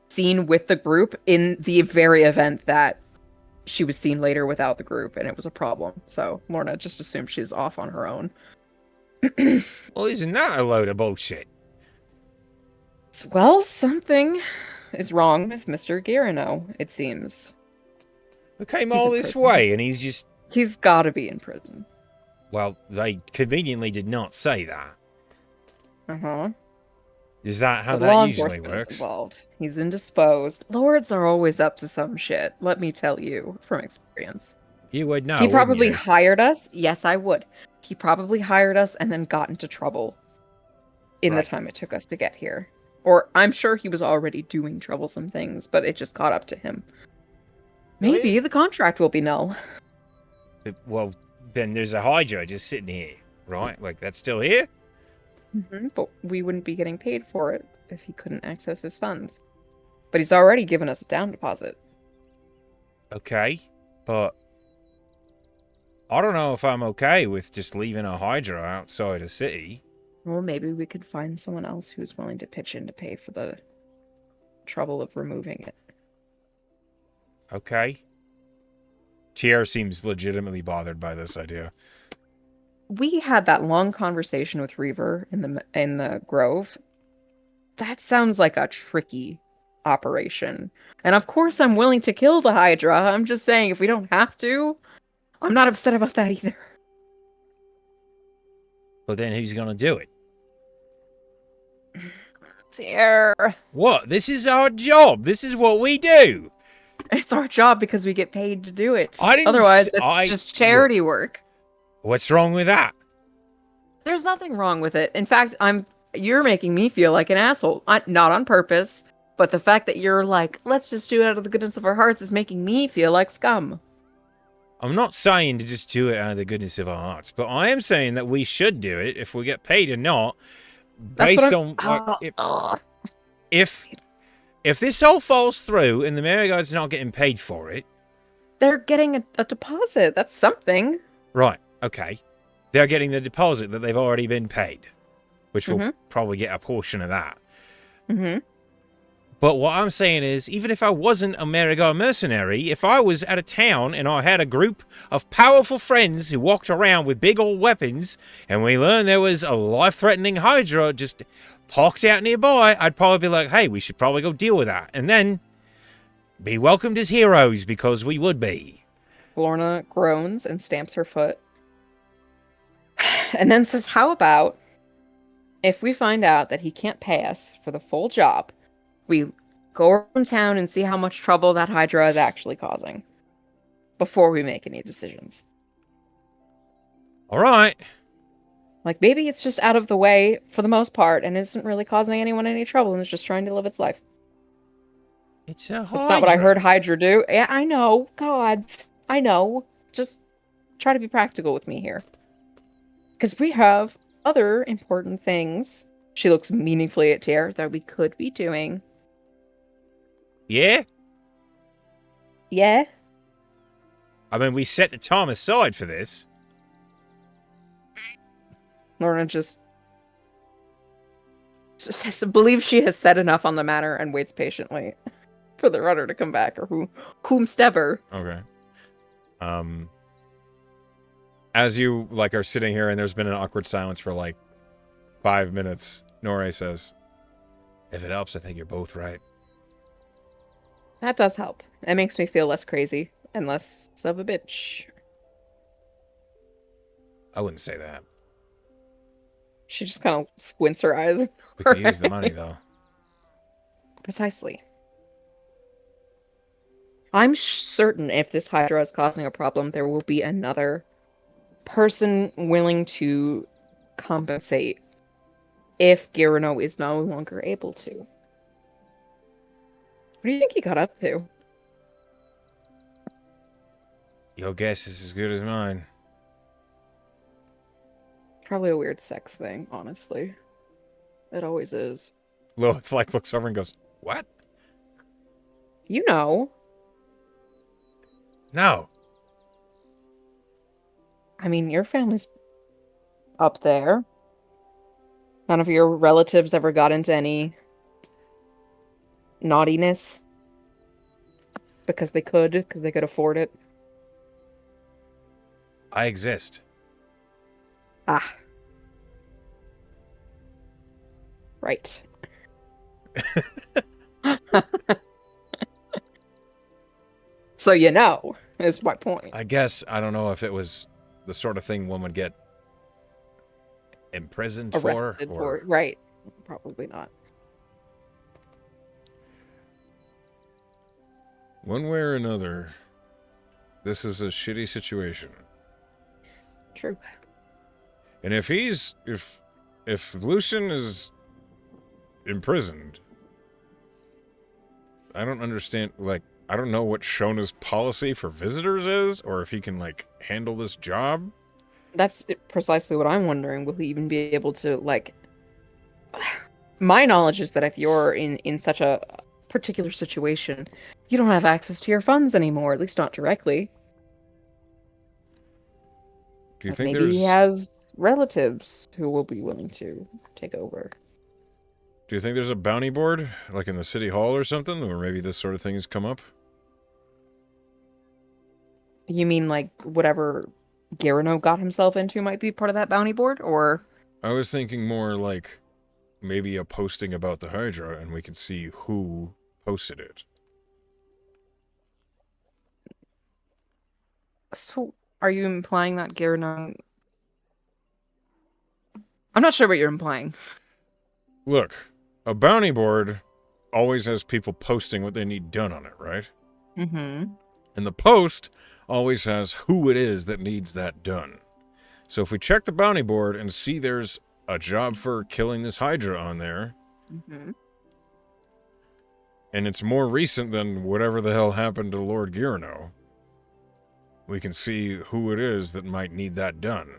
seen with the group in the very event that she was seen later without the group, and it was a problem. So Lorna just assumed she's off on her own. Well, isn't that a load of bullshit? Well, something is wrong with Mr. Girano, it seems. We came He's all in this prison. way, and he's just... He's gotta be in prison. Well, they conveniently did not say that. Uh-huh. Is that how But law that usually enforcement is works? involved. He's indisposed. Lords are always up to some shit, let me tell you from experience. You would know, He wouldn't probably you? hired us. Yes, I would. He probably hired us and then got into trouble in the Right. time it took us to get here. Or I'm sure he was already doing troublesome things, but it just caught up to him. Oh, yeah. Maybe the contract will be null. Well, then there's a Hydra just sitting here, right? Like, that's still here? But we wouldn't be getting paid for it if he couldn't access his funds. But he's already given us a down deposit. Okay. But I don't know if I'm okay with just leaving a Hydra outside a city. Well, maybe we could find someone else who's willing to pitch in to pay for the trouble of removing it. Okay. Tierra seems legitimately bothered by this idea. We had that long conversation with Reaver in the Grove. That sounds like a tricky operation. And of course I'm willing to kill the Hydra. I'm just saying if we don't have to, I'm not upset about that either. But then who's going to do it? Dear. What? This is our job. This is what we do. It's our job because we get paid to do it. I didn't Otherwise, s- it's just charity work. What's wrong with that? There's nothing wrong with it. In fact, you're making me feel like an asshole. Not on purpose, but the fact that you're like, let's just do it out of the goodness of our hearts is making me feel like scum. I'm not saying to just do it out of the goodness of our hearts, but I am saying that we should do it if we get paid or not, That's based what on I'm. if this all falls through and the Marigold's not getting paid for it. They're getting a deposit. That's something. Right, okay. They're getting the deposit that they've already been paid, which will probably get a portion of that. Mm-hmm. But what I'm saying is, even if I wasn't a Marigold mercenary, if I was at a town and I had a group of powerful friends who walked around with big old weapons, and we learned there was a life-threatening Hydra just parked out nearby, I'd probably be like, hey, we should probably go deal with that. And then be welcomed as heroes, because we would be. Lorna groans and stamps her foot. And then says, how about if we find out that he can't pay us for the full job, we go around town and see how much trouble that Hydra is actually causing before we make any decisions. All right. Like, maybe it's just out of the way for the most part and isn't really causing anyone any trouble and is just trying to live its life. It's a Hydra. That's not what I heard Hydra do. Yeah, I know. Gods. I know. Just try to be practical with me here. Because we have other important things. She looks meaningfully at Tier that we could be doing. Yeah? Yeah? I mean, we set the time aside for this. Lorna just believes she has said enough on the matter and waits patiently for the runner to come back, or whomstever. Okay. As you are sitting here and there's been an awkward silence for 5 minutes, Nore says, if it helps, I think you're both right. That does help. It makes me feel less crazy and less of a bitch. I wouldn't say that. She just kind of squints her eyes. We could use the money, though. Precisely. I'm certain if this Hydra is causing a problem, there will be another person willing to compensate if Girano is no longer able to. What do you think he got up to? Your guess is as good as mine. Probably a weird sex thing, honestly. It always is. Lilith looks over and goes, what? You know. No. I mean, your family's up there. None of your relatives ever got into any naughtiness because they could afford it. I exist. Ah. Right. So you know, is my point. I guess, I don't know if it was the sort of thing one would get imprisoned Arrested for. right. Probably not. One way or another, This is a shitty situation. True. And if Lucian is imprisoned, I don't understand, like, I don't know what Shona's policy for visitors is, or if he can, like, handle this job. That's precisely what I'm wondering. Will he even be able to, like... My knowledge is that if you're in such a particular situation, you don't have access to your funds anymore, at least not directly. Do you But think maybe he there's has relatives who will be willing to take over. Do you think there's a bounty board, like in the city hall or something, where maybe this sort of thing has come up? You mean like whatever Garano got himself into might be part of that bounty board, or I was thinking more like maybe a posting about the Hydra, and we can see who posted it. so are you implying that Garano? I'm not sure what you're implying. Look, a bounty board always has people posting what they need done on it, right? Mm-hmm. And the post always has who it is that needs that done. So if we check the bounty board and see there's a job for killing this Hydra on there, Mm-hmm. and it's more recent than whatever the hell happened to Lord Girano, we can see who it is that might need that done.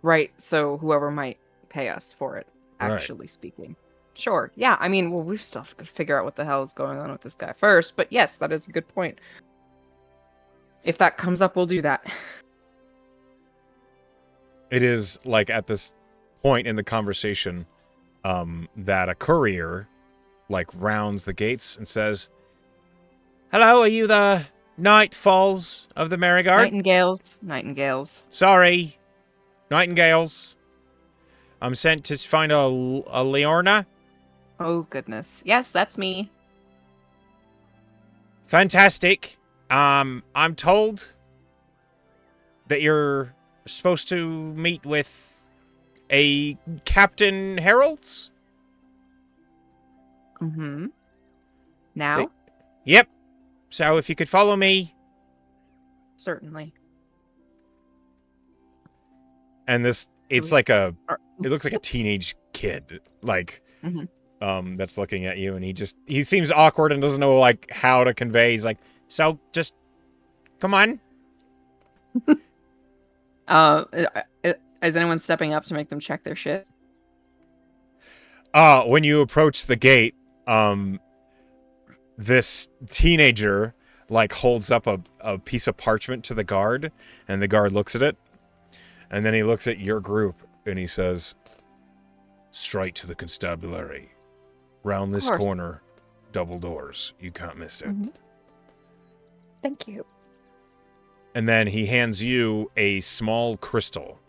Right, so whoever might pay us for it, Right. actually speaking. Sure, yeah, I mean, well, we've still got to figure out what the hell is going on with this guy first, but yes, that is a good point. If that comes up, we'll do that. It is like at this point in the conversation that a courier like rounds the gates and says, "Hello, are you the Night Falls of the Merigard?" Nightingales. Sorry, Nightingales. I'm sent to find a Lorna. Oh, goodness. Yes, that's me. Fantastic. I'm told that you're supposed to meet with a Captain Harold's. Mm-hmm. Now? Yep. So if you could follow me. Certainly. And it's we- like it looks like a teenage kid, like, Mhm. that's looking at you, and he seems awkward and doesn't know, like, how to convey. He's like, so just come on. Is anyone stepping up to make them check their shit? When you approach the gate, this teenager, like, holds up a piece of parchment to the guard, and the guard looks at it, and then he looks at your group, and he says, "Straight to the constabulary. Round this corner, double doors. You can't miss it." Mhm. Thank you. And then he hands you a small crystal.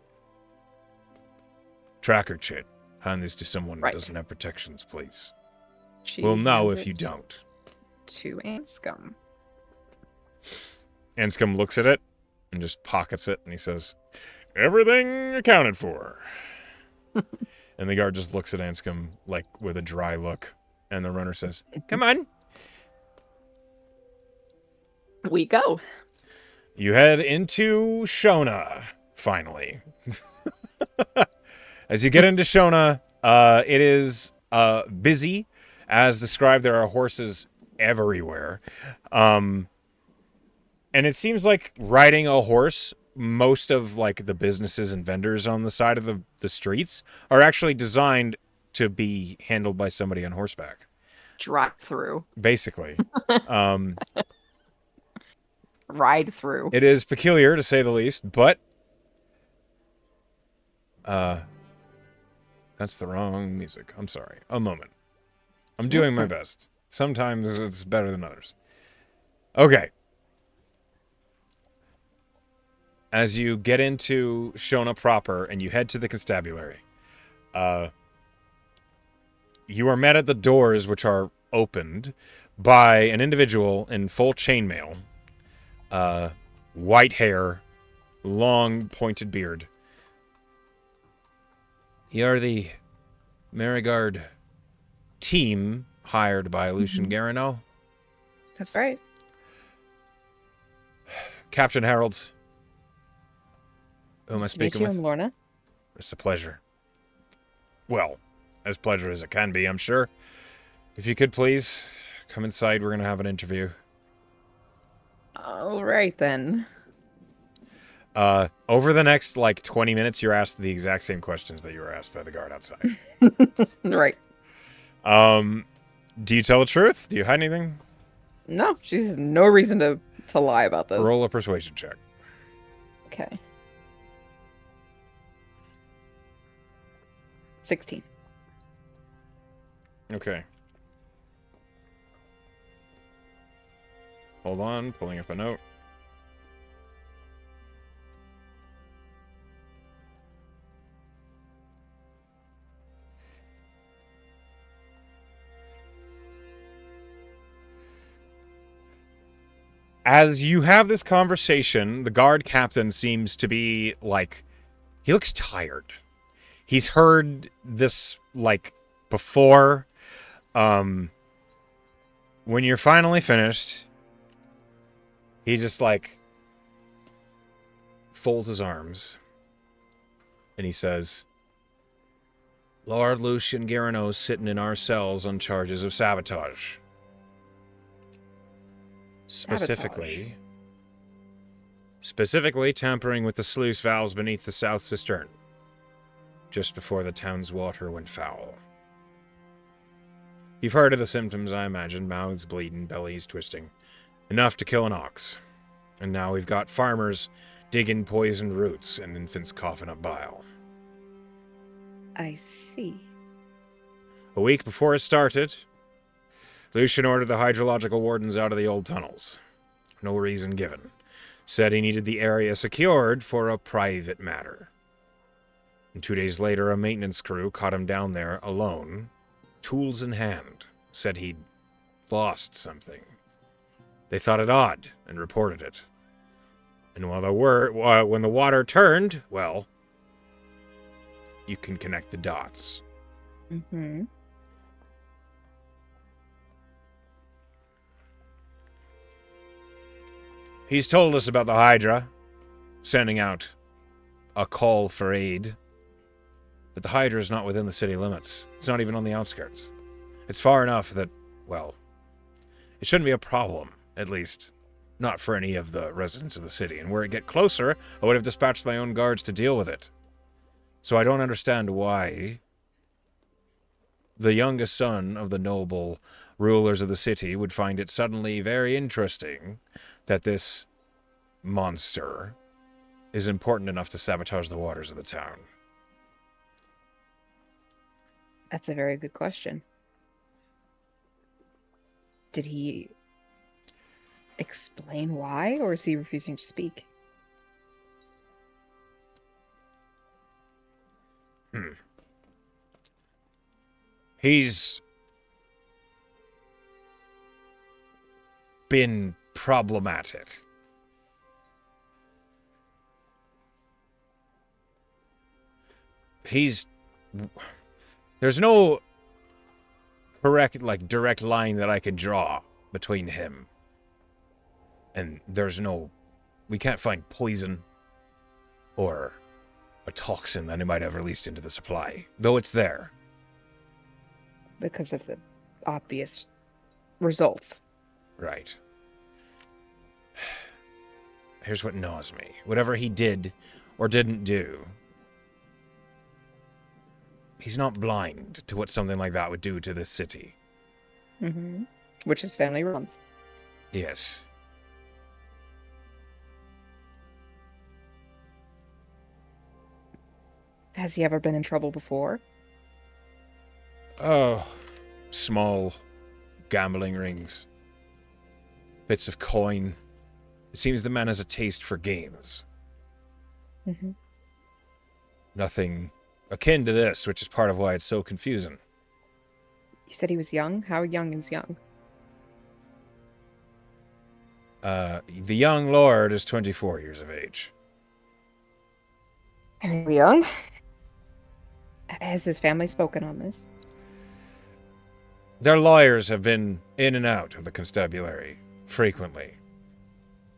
Tracker chit. Hand this to someone who doesn't have protections, please. We'll know if you don't. To Anscombe. Anscombe looks at it and just pockets it, and he says, "Everything accounted for." And the guard just looks at Anscombe, like, with a dry look. And the runner says, "Come on." We go. You head into Shona, finally. As you get into Shona, it is busy. As described, there are horses everywhere. And it seems like riding a horse, most of, like, the businesses and vendors on the side of the streets are actually designed to be handled by somebody on horseback. Drive through. Basically. Ride through. It is peculiar, to say the least, but that's the wrong music. I'm sorry. A moment. I'm doing my best. Sometimes it's better than others. Okay. As you get into Shona proper and you head to the constabulary, you are met at the doors, which are opened, by an individual in full chainmail, white hair, long pointed beard. "You're the Merigard team hired by Lucian Garano?" That's right. Captain Harold's. Who am I Nice to meet speaking you, with? I'm Lorna. It's a pleasure. Well, as pleasure as it can be, I'm sure. If you could please come inside, we're going to have an interview. All right, then. Over the next, 20 minutes, you're asked the exact same questions that you were asked by the guard outside. Right. Do you tell the truth? Do you hide anything? No, she's no reason to lie about this. Roll a persuasion check. Okay. 16. Okay. Hold on, pulling up a note. As you have this conversation, the guard captain seems to be he looks tired. He's heard this before. When you're finally finished, he just folds his arms and he says, Lord Lucian Garano's sitting in our cells on charges of sabotage. Specifically tampering with the sluice valves beneath the south cistern, just before the town's water went foul. You've heard of the symptoms, I imagine. Mouths bleeding, bellies twisting. Enough to kill an ox. And now we've got farmers digging poisoned roots and infants coughing up bile. I see. A week before it started, Lucian ordered the hydrological wardens out of the old tunnels. No reason given. Said he needed the area secured for a private matter. And 2 days later, a maintenance crew caught him down there alone, tools in hand. Said he'd lost something. They thought it odd and reported it. And when the water turned, well, you can connect the dots. Mm-hmm. He's told us about the Hydra, sending out a call for aid. But the Hydra is not within the city limits. It's not even on the outskirts. It's far enough that, well, it shouldn't be a problem, at least. Not for any of the residents of the city. And were it get closer, I would have dispatched my own guards to deal with it. So I don't understand why the youngest son of the noble rulers of the city would find it suddenly very interesting that this monster is important enough to sabotage the waters of the town. That's a very good question. Did he explain why, or is he refusing to speak? He's been problematic. There's no correct, direct line that I can draw between him. And we can't find poison or a toxin that he might have released into the supply, though it's there. Because of the obvious results. Right. Here's what gnaws me. Whatever he did or didn't do, he's not blind to what something like that would do to this city. Mm-hmm. Which his family runs. Yes. Has he ever been in trouble before? Oh, small gambling rings. Bits of coin. It seems the man has a taste for games. Mm-hmm. Nothing akin to this, which is part of why it's so confusing. You said he was young? How young is young? The young lord is 24 years of age. Very young. Has his family spoken on this? Their lawyers have been in and out of the constabulary frequently.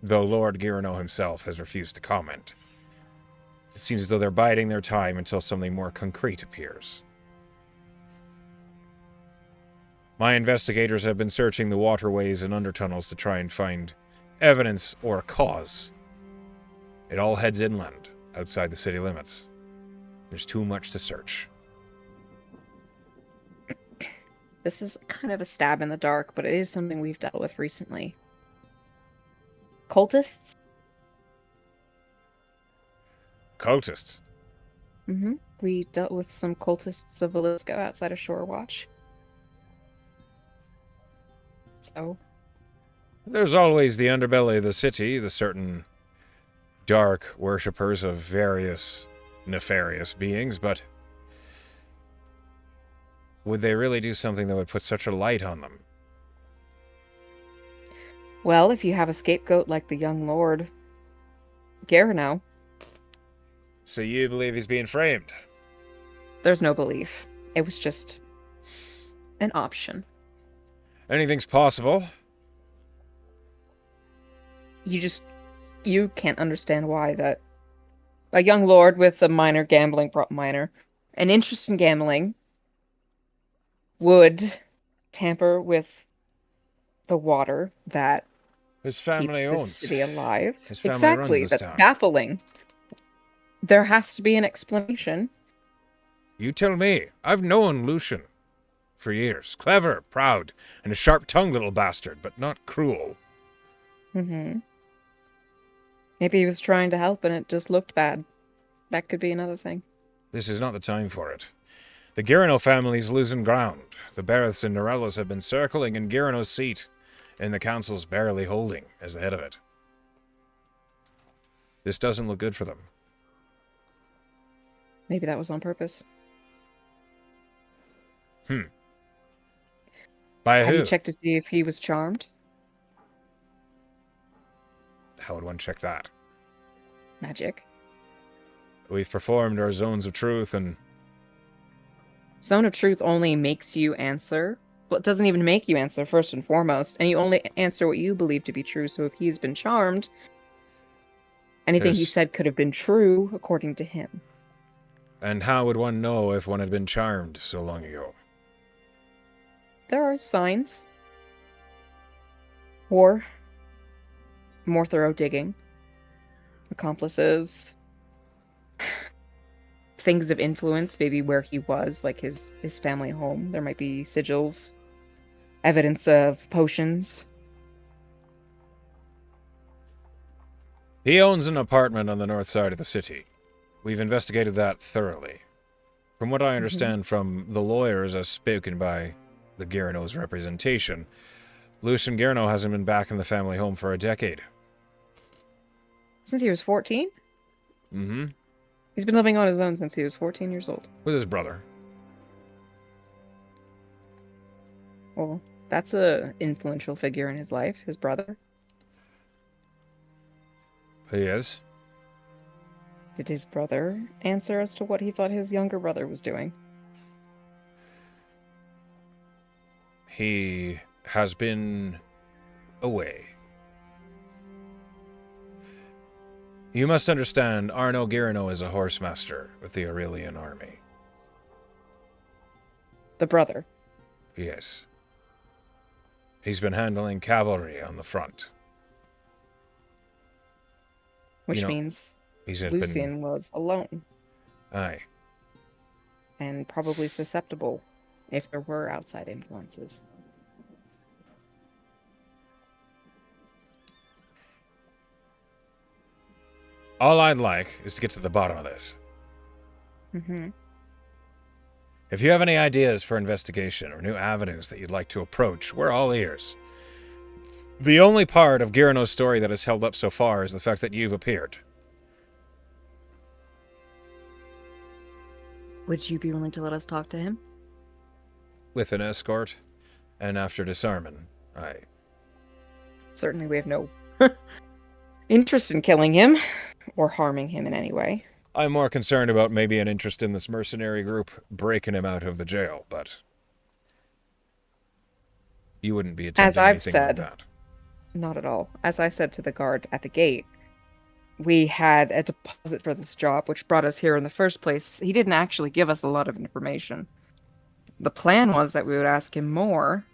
though Lord Girano himself has refused to comment. It seems as though they're biding their time until something more concrete appears. My investigators have been searching the waterways and undertunnels to try and find evidence or a cause. It all heads inland, outside the city limits. There's too much to search. This is kind of a stab in the dark, but it is something we've dealt with recently. Cultists? Cultists? Mm-hmm. We dealt with some cultists of Velisco outside of Shorewatch. So? There's always the underbelly of the city, the certain dark worshippers of various nefarious beings, but would they really do something that would put such a light on them? Well, if you have a scapegoat like the young Lord Garano, So you believe he's being framed? there's no belief. It was just an option. Anything's possible. You can't understand why that a young lord with a an interest in gambling would tamper with the water that His keeps family this owns. city alive. His family runs Exactly. this That's town. baffling. There has to be an explanation. You tell me. I've known Lucian for years. Clever, proud, and a sharp-tongued little bastard, but not cruel. Mm-hmm. Maybe he was trying to help and it just looked bad. That could be another thing. This is not the time for it. The Girano family's losing ground. The Bareths and Norellas have been circling in Girano's seat, and the council's barely holding as the head of it. This doesn't look good for them. Maybe that was on purpose. By Have who? you checked to see if he was charmed? How would one check that? Magic. We've performed our zones of truth and... Zone of Truth only makes you answer. Well, it doesn't even make you answer, first and foremost. And you only answer what you believe to be true. So if he's been charmed, anything he There's- said could have been true, according to him. And how would one know if one had been charmed so long ago? There are signs. Or more thorough digging. Accomplices. Things of influence, maybe where he was, like his family home. There might be sigils. Evidence of potions. He owns an apartment on the north side of the city. We've investigated that thoroughly. From what I understand from the lawyers as spoken by the Girano's representation, Lucian Girano hasn't been back in the family home for a decade. Since he was 14? Mm-hmm. He's been living on his own since he was 14 years old. With his brother. Well, that's a influential figure in his life, his brother. He is. Did his brother answer as to what he thought his younger brother was doing? He has been away. You must understand, Arno Girano is a horsemaster with the Aurelian army. The brother. Yes. He's been handling cavalry on the front. Which You know, means He's been... Lucian was alone Aye. and probably susceptible if there were outside influences. All I'd like is to get to the bottom of this. Mm-hmm. If you have any ideas for investigation or new avenues that you'd like to approach, we're all ears. The only part of Girano's story that has held up so far is the fact that you've appeared. Would you be willing to let us talk to him? With an escort, and after disarmament, aye. Certainly we have no interest in killing him or harming him in any way. I'm more concerned about maybe an interest in this mercenary group breaking him out of the jail, but you wouldn't be attempting I've anything said, like that. Not at all. As I said to the guard at the gate, we had a deposit for this job, which brought us here in the first place. He didn't actually give us a lot of information. The plan was that we would ask him more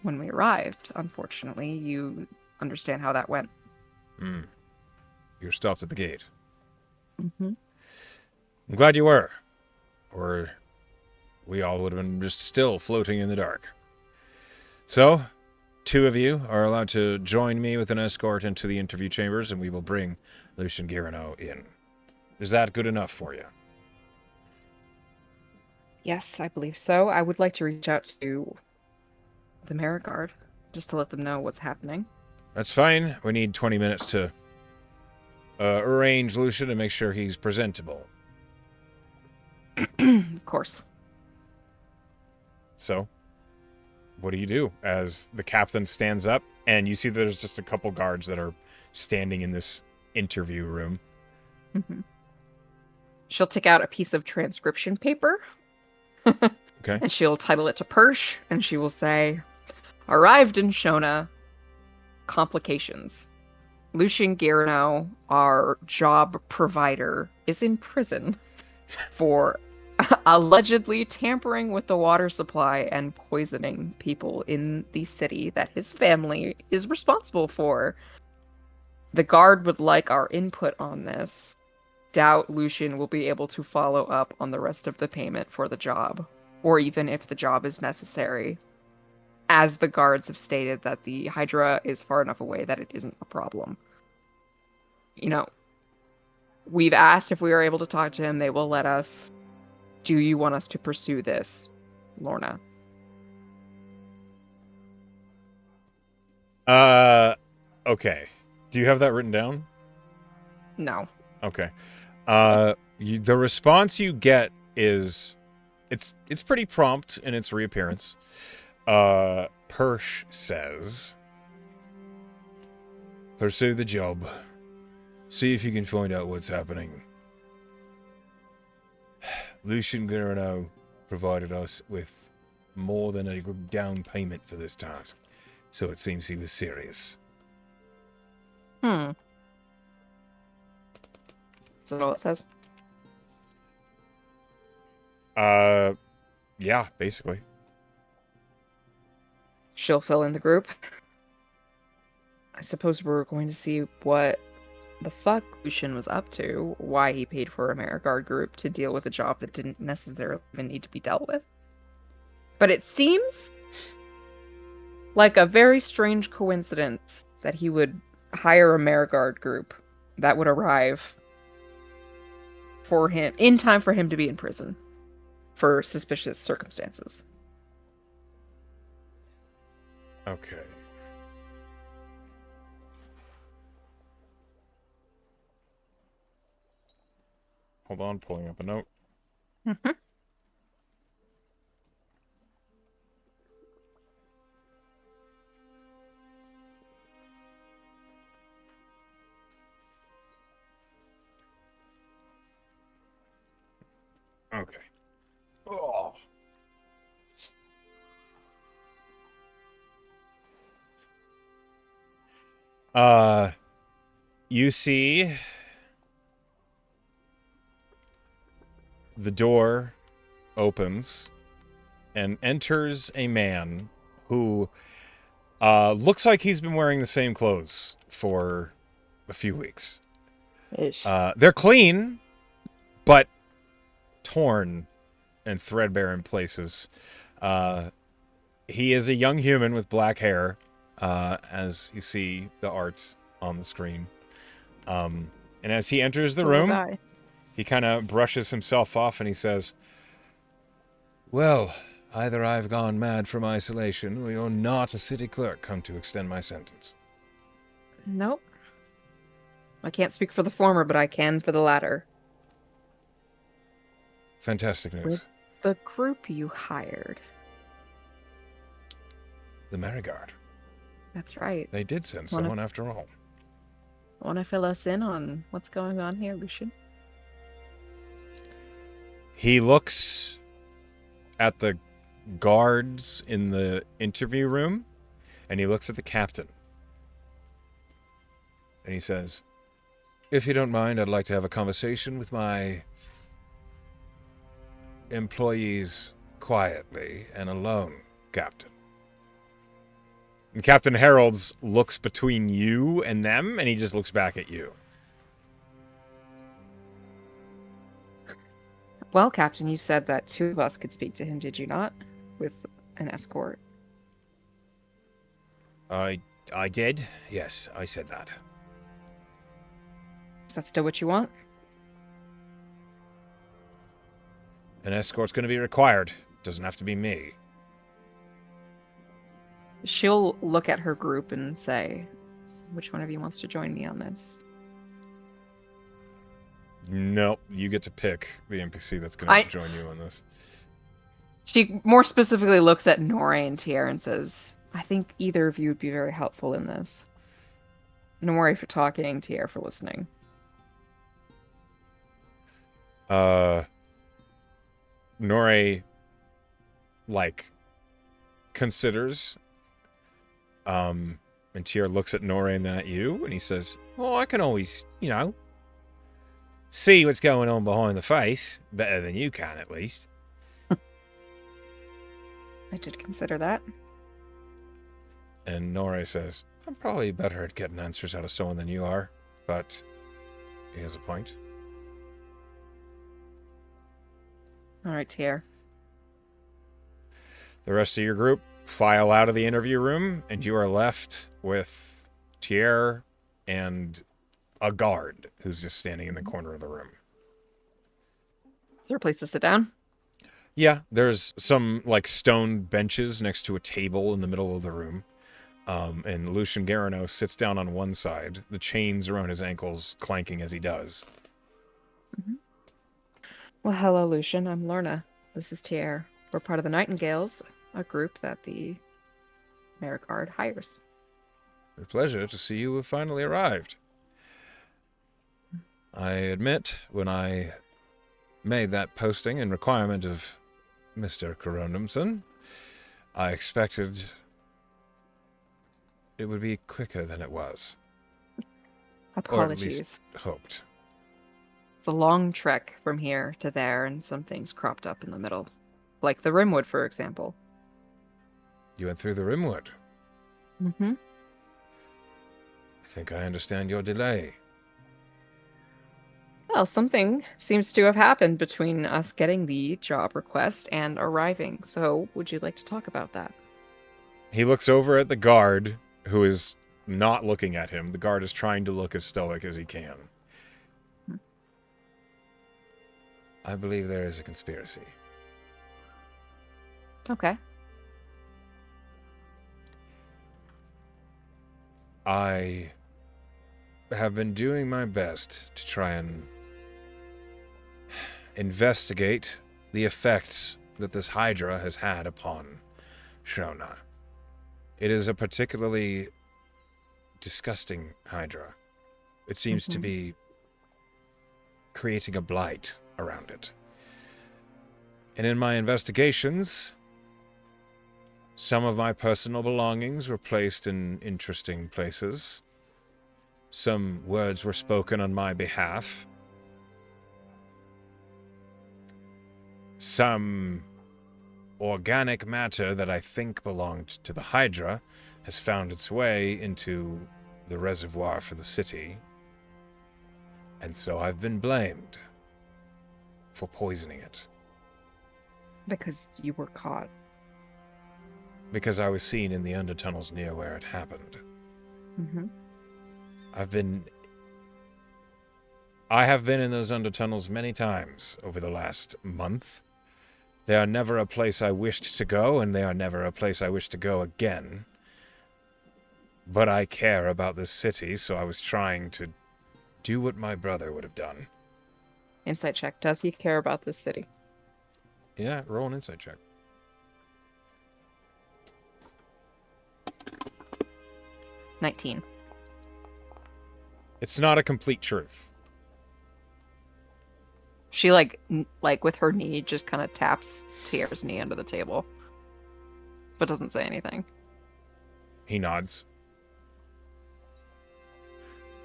when we arrived. Unfortunately, you understand how that went. Hmm. You were stopped at the gate. Hmm. I'm glad you were. Or we all would have been just still floating in the dark. So, two of you are allowed to join me with an escort into the interview chambers, and we will bring Lucian Girano in. Is that good enough for you? Yes, I believe so. I would like to reach out to the Merit Guard just to let them know what's happening. That's fine. We need 20 minutes to arrange Lucian and make sure he's presentable. Of course. So, what do you do as the captain stands up and you see that there's just a couple guards that are standing in this interview room? Mhm. She'll take out a piece of transcription paper Okay. and she'll title it to Persh and she will say, "Arrived in Shona, complications. Lucian Girano, our job provider, is in prison for allegedly tampering with the water supply and poisoning people in the city that his family is responsible for. The guard would like our input on this. Doubt Lucian will be able to follow up on the rest of the payment for the job, or even if the job is necessary, as the guards have stated that the Hydra is far enough away that it isn't a problem. You know, we've asked if we are able to talk to him, they will let us. Do you want us to pursue this, Lorna?" Okay. Do you have that written down? No. Okay. The response you get is it's pretty prompt in its reappearance. Persh says, "Pursue the job. See if you can find out what's happening. Lucian Guerrero provided us with more than a down payment for this task, so it seems he was serious." Hmm. Is that all it says? Yeah, basically. She'll fill in the group. I suppose we're going to see what the fuck Lucian was up to, why he paid for a Ameriguard group to deal with a job that didn't necessarily even need to be dealt with. But it seems like a very strange coincidence that he would hire a Ameriguard group that would arrive for him in time for him to be in prison for suspicious circumstances. Okay. Hold on, pulling up a note. Mhm. Okay. Oh. Uh, you see the door opens and enters a man who looks like he's been wearing the same clothes for a few weeks. Ish. They're clean, but torn and threadbare in places. He is a young human with black hair, as you see the art on the screen. And as he enters the Little room, guy. he kind of brushes himself off and he says, "Well, either I've gone mad from isolation, or you're not a city clerk come to extend my sentence." Nope. I can't speak for the former, but I can for the latter. Fantastic With news. the group you hired. The Merigard. That's right. They did send Wanna someone after all. wanna fill us in on what's going on here, Lucian? He looks at the guards in the interview room, and he looks at the captain. And he says, if you don't mind, I'd like to have a conversation with my employees quietly and alone, Captain. And Captain Harold's looks between you and them, and he just looks back at you. Well, Captain, you said that 2 of us could speak to him, did you not? With an escort. I did? Yes, I said that. Is that still what you want? An escort's going to be required. Doesn't have to be me. She'll look at her group and say, which one of you wants to join me on this? Nope, you get to pick the NPC that's going to join you on this. She more specifically looks at Nora and Tier and says, I think either of you would be very helpful in this. Nora for talking, Tier for listening. Nora, considers, and Tier looks at Nora and then at you, and he says, well, I can always, see what's going on behind the face, better than you can, at least. I did consider that. And Nora says, I'm probably better at getting answers out of someone than you are, but he has a point. All right, Tier. The rest of your group file out of the interview room, and you are left with Tier and a guard who's just standing in the corner of the room. Is there a place to sit down? Yeah, there's some, stone benches next to a table in the middle of the room. And Lucian Garano sits down on one side, the chains around his ankles clanking as he does. Mm-hmm. Well, hello, Lucian. I'm Lorna. This is Tier. We're part of the Nightingales, a group that the Merigard hires. A pleasure to see you have finally arrived. I admit, when I made that posting and requirement of Mr. Coronumson, I expected it would be quicker than it was. Apologies. Or at least hoped. It's a long trek from here to there, and some things cropped up in the middle. Like the Rimwood, for example. You went through the Rimwood? Mm-hmm. I think I understand your delay. Well, something seems to have happened between us getting the job request and arriving. So, would you like to talk about that? He looks over at the guard, who is not looking at him. The guard is trying to look as stoic as he can. I believe there is a conspiracy. Okay. I have been doing my best to try and investigate the effects that this Hydra has had upon Shona. It is a particularly disgusting Hydra. It seems to be creating a blight around it. And in my investigations, some of my personal belongings were placed in interesting places. Some words were spoken on my behalf. Some organic matter that I think belonged to the Hydra has found its way into the reservoir for the city. And so I've been blamed for poisoning it. Because you were caught. Because I was seen in the undertunnels near where it happened. Mm-hmm. I have been in those undertunnels many times over the last month. They are never a place I wished to go, and they are never a place I wish to go again. But I care about this city, so I was trying to do what my brother would have done. Insight check. Does he care about this city? Yeah, roll an insight check. 19. It's not a complete truth. She like with her knee just kind of taps Tier's knee under the table, but doesn't say anything. He nods.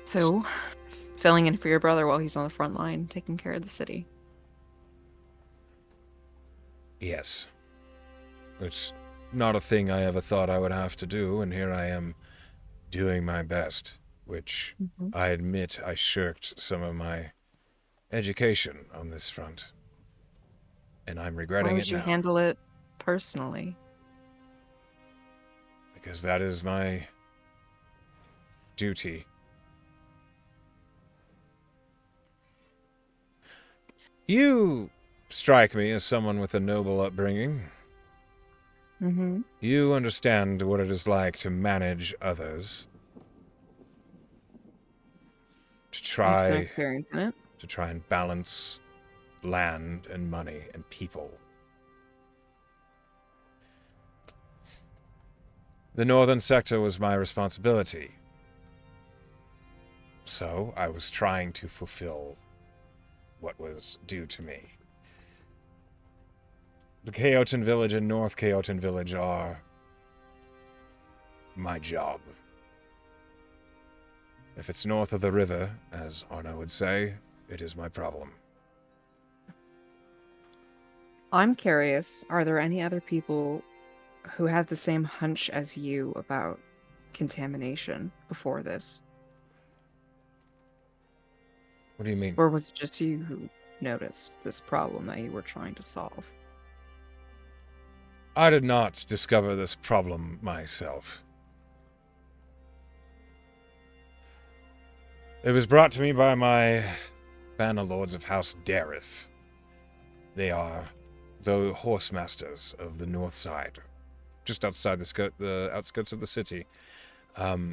So, filling in for your brother while he's on the front line, taking care of the city. Yes. It's not a thing I ever thought I would have to do, and here I am doing my best, which Hmm. I admit I shirked some of my education on this front, and I'm Why regretting it would you now, handle it personally? because that is my duty. You strike me as someone with a noble upbringing. Mm-hmm. You understand what it is like to manage others, to I have some try experience in it. to try and balance land and money and people. The northern sector was my responsibility, so I was trying to fulfill what was due to me. The Chaotan Village and North Chaotan Village are my job. If it's north of the river, as Arno would say, it is my problem. I'm curious, are there any other people who had the same hunch as you about contamination before this? What do you mean? Or was it just you who noticed this problem that you were trying to solve? I did not discover this problem myself. It was brought to me by my banner lords of House Dareth. They are the horse masters of the north side, just outside the outskirts of the city.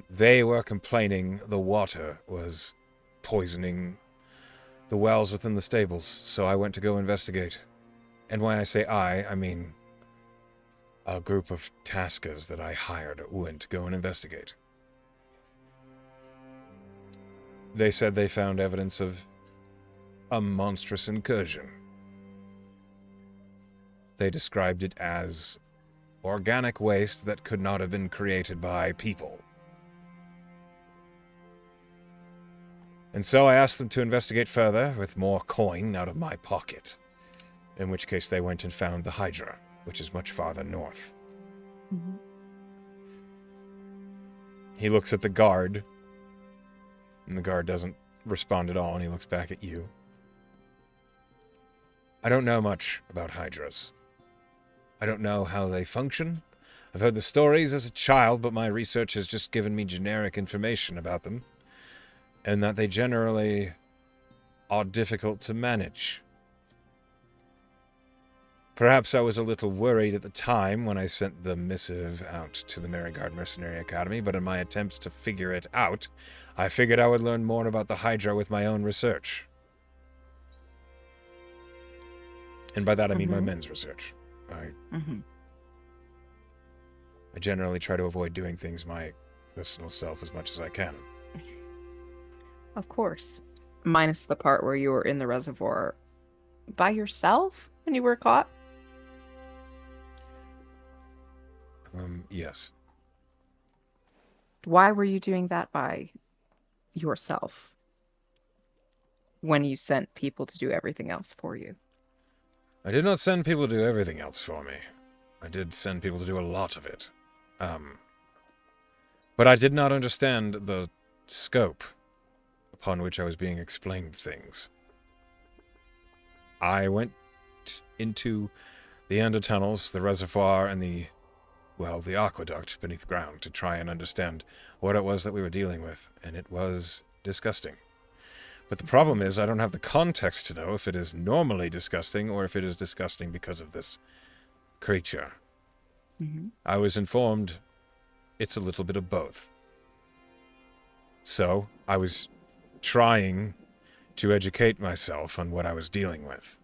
They were complaining the water was poisoning the wells within the stables, so I went to go investigate. And when I say I mean a group of taskers that I hired went to go and investigate. They said they found evidence of a monstrous incursion. They described it as organic waste that could not have been created by people. And so I asked them to investigate further with more coin out of my pocket, in which case they went and found the Hydra, which is much farther north. Mm-hmm. He looks at the guard, and the guard doesn't respond at all, and he looks back at you. I don't know much about Hydras. I don't know how they function. I've heard the stories as a child, but my research has just given me generic information about them, and that they generally are difficult to manage. Perhaps I was a little worried at the time when I sent the missive out to the Merigard Mercenary Academy, but in my attempts to figure it out, I figured I would learn more about the Hydra with my own research. And by that I mean my Mm-hmm. men's research. Mm-hmm. I generally try to avoid doing things my personal self as much as I can. Of course. Minus the part where you were in the reservoir by yourself when you were caught. Yes. Why were you doing that by yourself when you sent people to do everything else for you? I did not send people to do everything else for me. I did send people to do a lot of it. But I did not understand the scope upon which I was being explained things. I went into the undertunnels, the reservoir, and the aqueduct beneath ground to try and understand what it was that we were dealing with, and it was disgusting. But the problem is I don't have the context to know if it is normally disgusting or if it is disgusting because of this creature. Mm-hmm. I was informed it's a little bit of both. So I was trying to educate myself on what I was dealing with.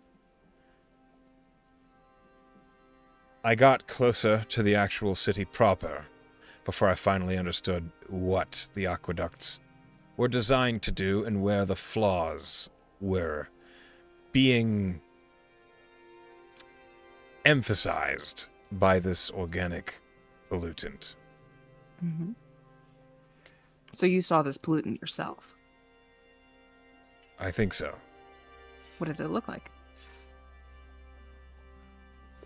I got closer to the actual city proper before I finally understood what the aqueducts were designed to do and where the flaws were being emphasized by this organic pollutant. Mm-hmm. So you saw this pollutant yourself. I think so. What did it look like?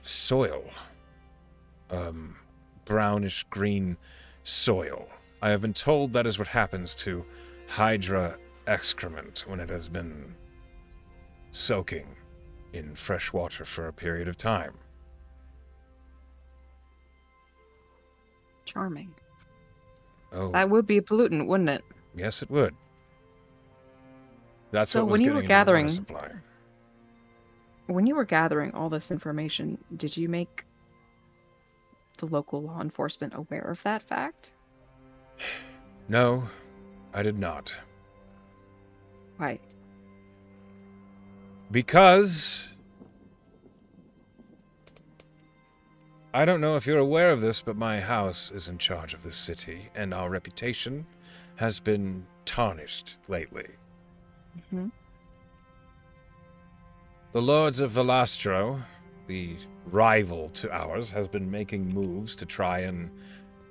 Soil. Brownish green soil. I have been told that is what happens to Hydra excrement when it has been soaking in fresh water for a period of time. Charming. Oh, That would be a pollutant, wouldn't it? yes, it would. That's So what was when you were getting into the water gathering, supply. when you were gathering all this information, did you make the local law enforcement aware of that fact? No, I did not. Why? Because I don't know if you're aware of this, but my house is in charge of this city, and our reputation has been tarnished lately. Mm-hmm. The Lords of Velastro, the rival to ours, has been making moves to try and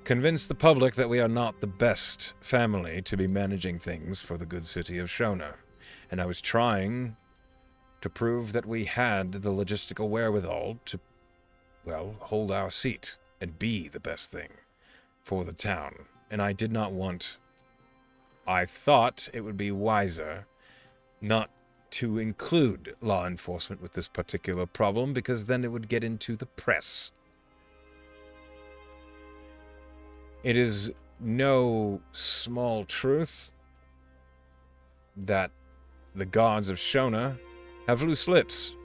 convince the public that we are not the best family to be managing things for the good city of Shona. And I was trying to prove that we had the logistical wherewithal to, well, hold our seat and be the best thing for the town. And I did not want... I thought it would be wiser not to include law enforcement with this particular problem, because then it would get into the press. It is no small truth that the gods of Shona have loose lips.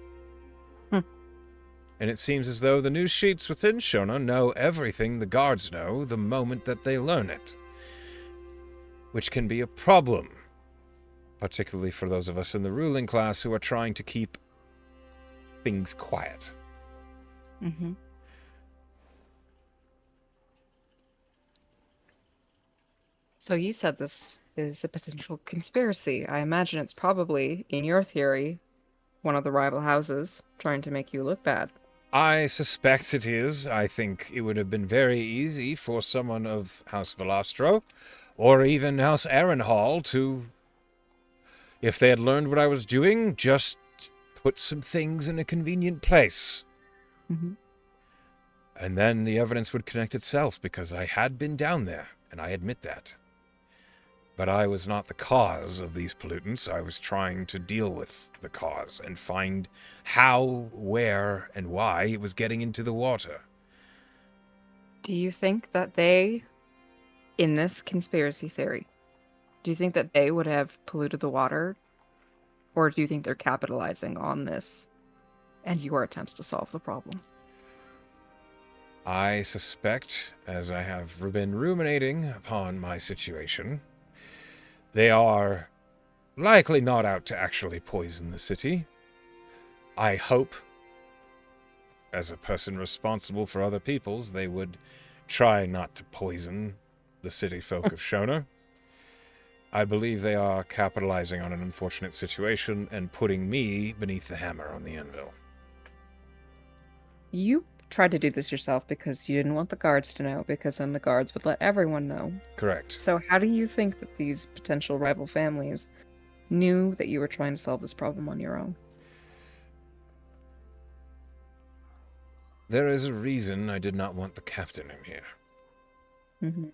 And it seems as though the news sheets within Shona know everything the guards know the moment that they learn it, which can be a problem, particularly for those of us in the ruling class who are trying to keep things quiet. Mm-hmm. So you said this is a potential conspiracy. I imagine it's probably, in your theory, one of the rival houses trying to make you look bad. I suspect it is. I think it would have been very easy for someone of House Velastro, or even House Aaronhall, to, if they had learned what I was doing, just put some things in a convenient place. Mm-hmm. And then the evidence would connect itself, because I had been down there, and I admit that. But I was not the cause of these pollutants. I was trying to deal with the cause and find how, where, and why it was getting into the water. Do you think that they, in this conspiracy theory, do you think that they would have polluted the water? Or do you think they're capitalizing on this and your attempts to solve the problem? I suspect, as I have been ruminating upon my situation, they are likely not out to actually poison the city. I hope, as a person responsible for other peoples, they would try not to poison the city folk of Shona. I believe they are capitalizing on an unfortunate situation and putting me beneath the hammer on the anvil. You tried to do this yourself because you didn't want the guards to know, because then the guards would let everyone know. Correct. So how do you think that these potential rival families knew that you were trying to solve this problem on your own? There is a reason I did not want the captain in here. Mm-hmm.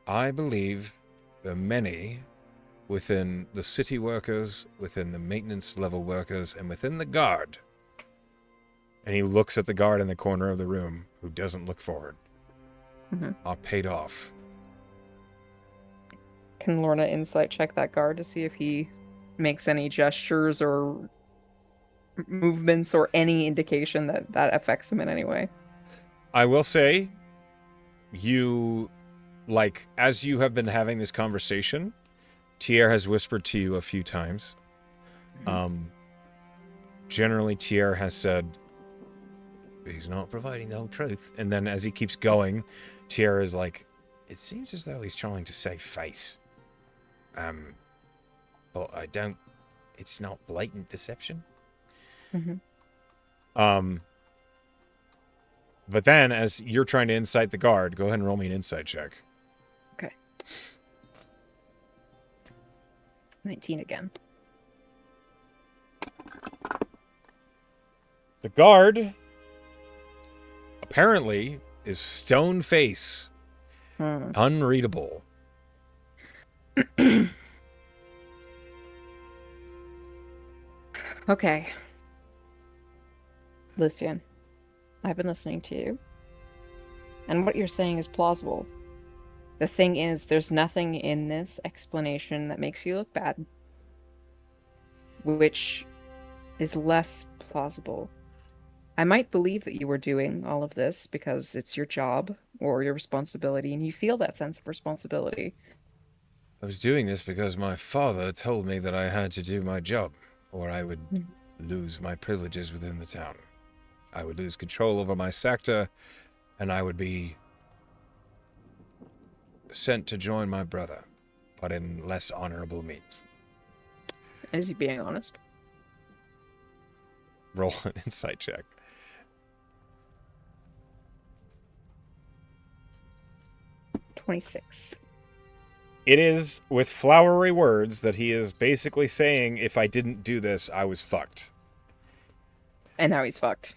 I believe there are many within the city workers, within the maintenance level workers, and within the guard. And he looks at the guard in the corner of the room who doesn't look forward. Mm-hmm. Are paid off. Can Lorna insight check that guard to see if he makes any gestures or movements or any indication that that affects him in any way? I will say, you, like, as you have been having this conversation, Tier has whispered to you a few times. Generally, Tier has said, he's not providing the whole truth. And then as he keeps going, Tier is like, it seems as though he's trying to save face. But I don't, it's not blatant deception. Mm-hmm. But then as you're trying to incite the guard, go ahead and roll me an insight check. Okay. 19 again. The guard apparently is stone face, unreadable. Okay. Lucian, I've been listening to you, and what you're saying is plausible. The thing is, there's nothing in this explanation that makes you look bad, which is less plausible. I might believe that you were doing all of this because it's your job or your responsibility, and you feel that sense of responsibility. I was doing this because my father told me that I had to do my job, or I would lose my privileges within the town. I would lose control over my sector, and I would be sent to join my brother, but in less honorable means. Is he being honest? Roll an insight check. $26. It is with flowery words that he is basically saying, if I didn't do this, I was fucked. And now he's fucked.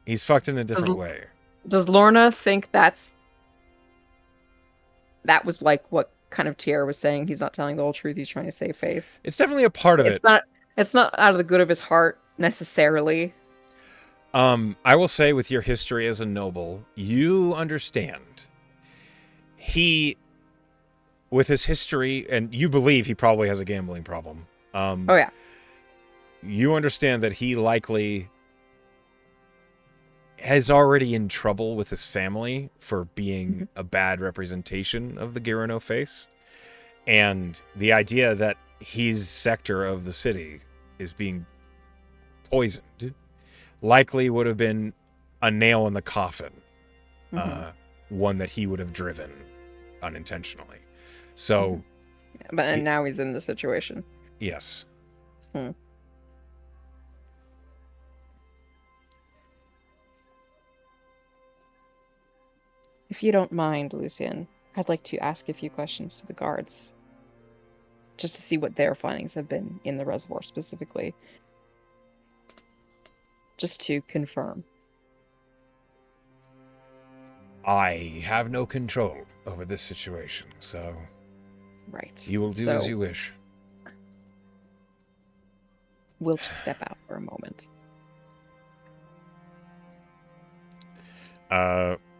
He's fucked in a different way. Does Lorna think that was like what kind of Tiara was saying? He's not telling the whole truth. He's trying to save face. It's definitely a part of it. It's not out of the good of his heart necessarily. I will say, with your history as a noble, you understand. He, with his history, and you believe he probably has a gambling problem. Oh yeah. You understand that he likely is already in trouble with his family for being a bad representation of the Girano face. And the idea that his sector of the city is being poisoned likely would have been a nail in the coffin. One that he would have driven unintentionally. So... But now he's in the situation. Yes. If you don't mind, Lucian, I'd like to ask a few questions to the guards. Just to see what their findings have been in the reservoir specifically. Just to confirm. I have no control over this situation, so... Right. You will do as you wish. We'll just step out for a moment.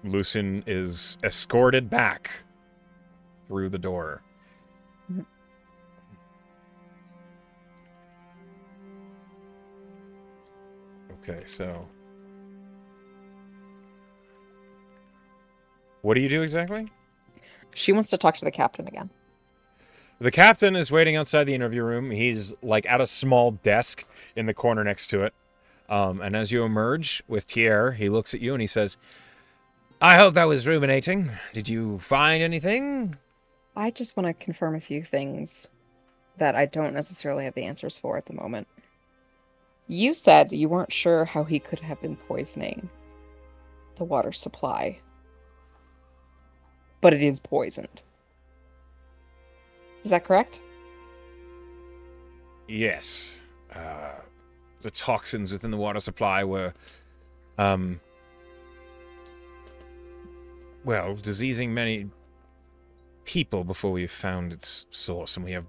Lucian is escorted back through the door. Okay, so... What do you do exactly? She wants to talk to the captain again. The captain is waiting outside the interview room. He's like at a small desk in the corner next to it. And as you emerge with Thierry, he looks at you and he says, I hope that was ruminating. Did you find anything? I just want to confirm a few things that I don't necessarily have the answers for at the moment. You said you weren't sure how he could have been poisoning the water supply. But it is poisoned. Is that correct? Yes. The toxins within the water supply were, diseasing many people before we found its source, and we have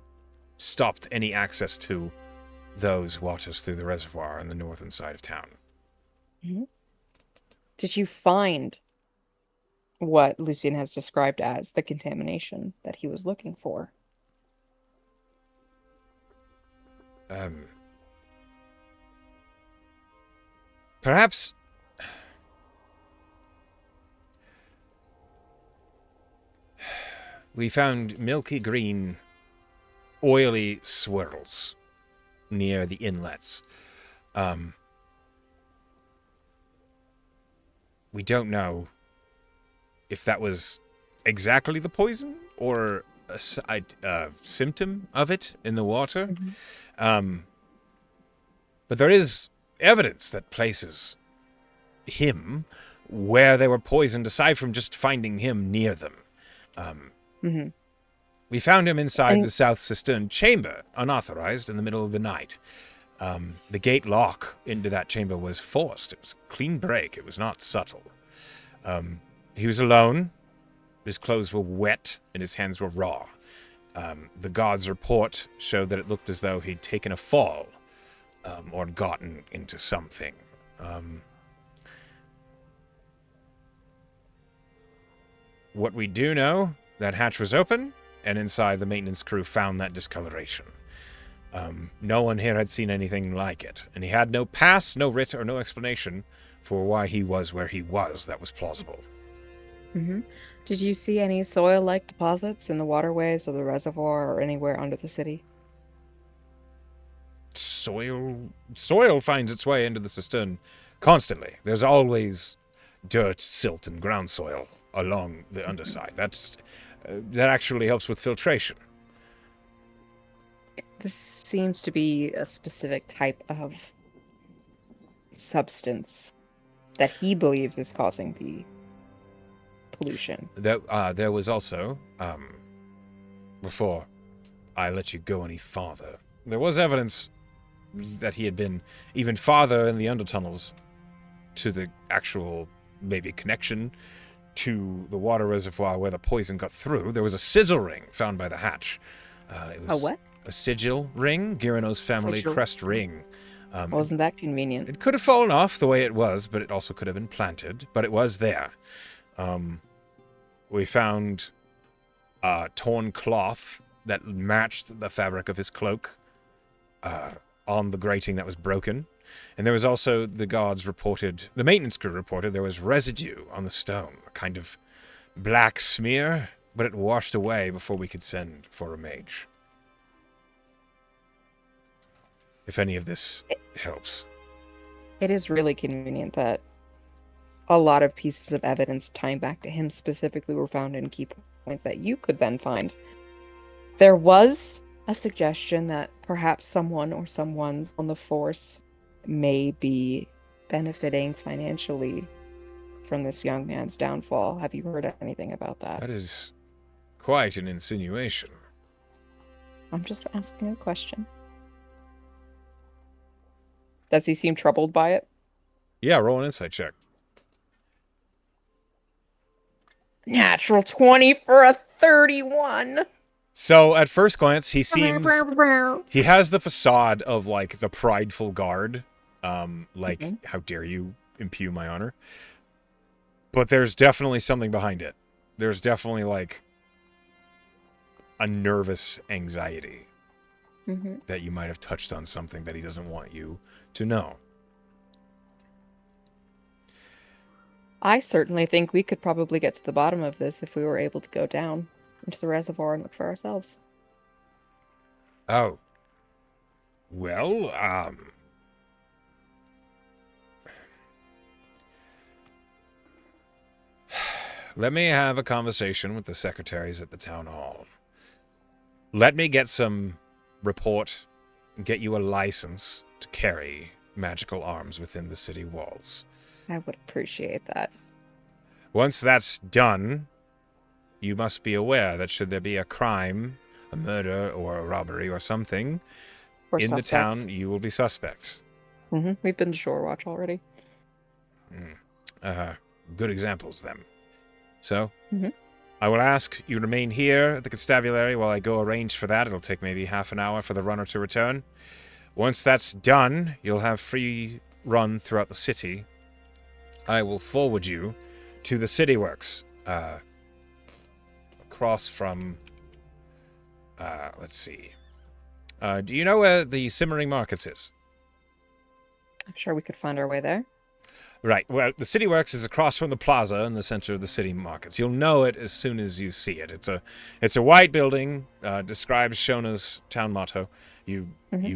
stopped any access to those waters through the reservoir on the northern side of town. Did you find what Lucian has described as the contamination that he was looking for? Perhaps... We found milky green, oily swirls near the inlets. We don't know if that was exactly the poison or a symptom of it in the water. But there is evidence that places him where they were poisoned, aside from just finding him near them. We We found him inside And the South Cistern chamber, unauthorized, in the middle of the night. The gate lock into that chamber was forced. It was a clean break. It was not subtle. He was alone. His clothes were wet, and his hands were raw. The guard's report showed that it looked as though he'd taken a fall, or gotten into something. What we do know, that hatch was open, and inside the maintenance crew found that discoloration. No one here had seen anything like it, and he had no pass, no writ, or no explanation for why he was where he was that was plausible. hmm Did you see any soil-like deposits in the waterways or the reservoir or anywhere under the city? Soil finds its way into the cistern constantly. There's always dirt, silt, and ground soil along the underside. That actually helps with filtration. This seems to be a specific type of substance that he believes is causing the pollution. There was also, before I let you go any farther, there was evidence that he had been even farther in the undertunnels to the actual, maybe, connection to the water reservoir where the poison got through. There was a sigil ring found by the hatch. It was A what? a sigil ring, Girano's family Sigil. crest ring. Wasn't that convenient? It could have fallen off the way it was, but it also could have been planted. But it was there. We found torn cloth that matched the fabric of his cloak on the grating that was broken. And there was also, the maintenance crew reported, there was residue on the stone, a kind of black smear, but it washed away before we could send for a mage. If any of this helps. It is really convenient that a lot of pieces of evidence tying back to him specifically were found in key points that you could then find. There was a suggestion that perhaps someone or someone's on the force may be benefiting financially from this young man's downfall. Have you heard anything about that? That is quite an insinuation. I'm just asking a question. Does he seem troubled by it? Yeah, roll an insight check. Natural 20 for a 31. So at first glance, he has the facade of like the prideful guard. How dare you impugn my honor? But there's definitely something behind it. There's definitely like a nervous anxiety that you might have touched on something that he doesn't want you to know. I certainly think we could probably get to the bottom of this if we were able to go down into the reservoir and look for ourselves. Oh. Well, let me have a conversation with the secretaries at the town hall. Let me get some report and get you a license to carry magical arms within the city walls. I would appreciate that. Once that's done, you must be aware that should there be a crime, a murder, or a robbery or something We're in suspects. the town, you will be suspects. We've been to Shore Watch already. Good examples, then. So, Mhm. I will ask you remain here at the constabulary while I go arrange for that. It'll take maybe half an hour for the runner to return. Once that's done, you'll have free run throughout the city. I will forward you to the City Works, across from, let's see. Do you know where the Simmering Markets is? I'm sure we could find our way there. Right. Well, the City Works is across from the plaza in the center of the city markets. You'll know it as soon as you see it. It's a white building, describes Shona's town motto. You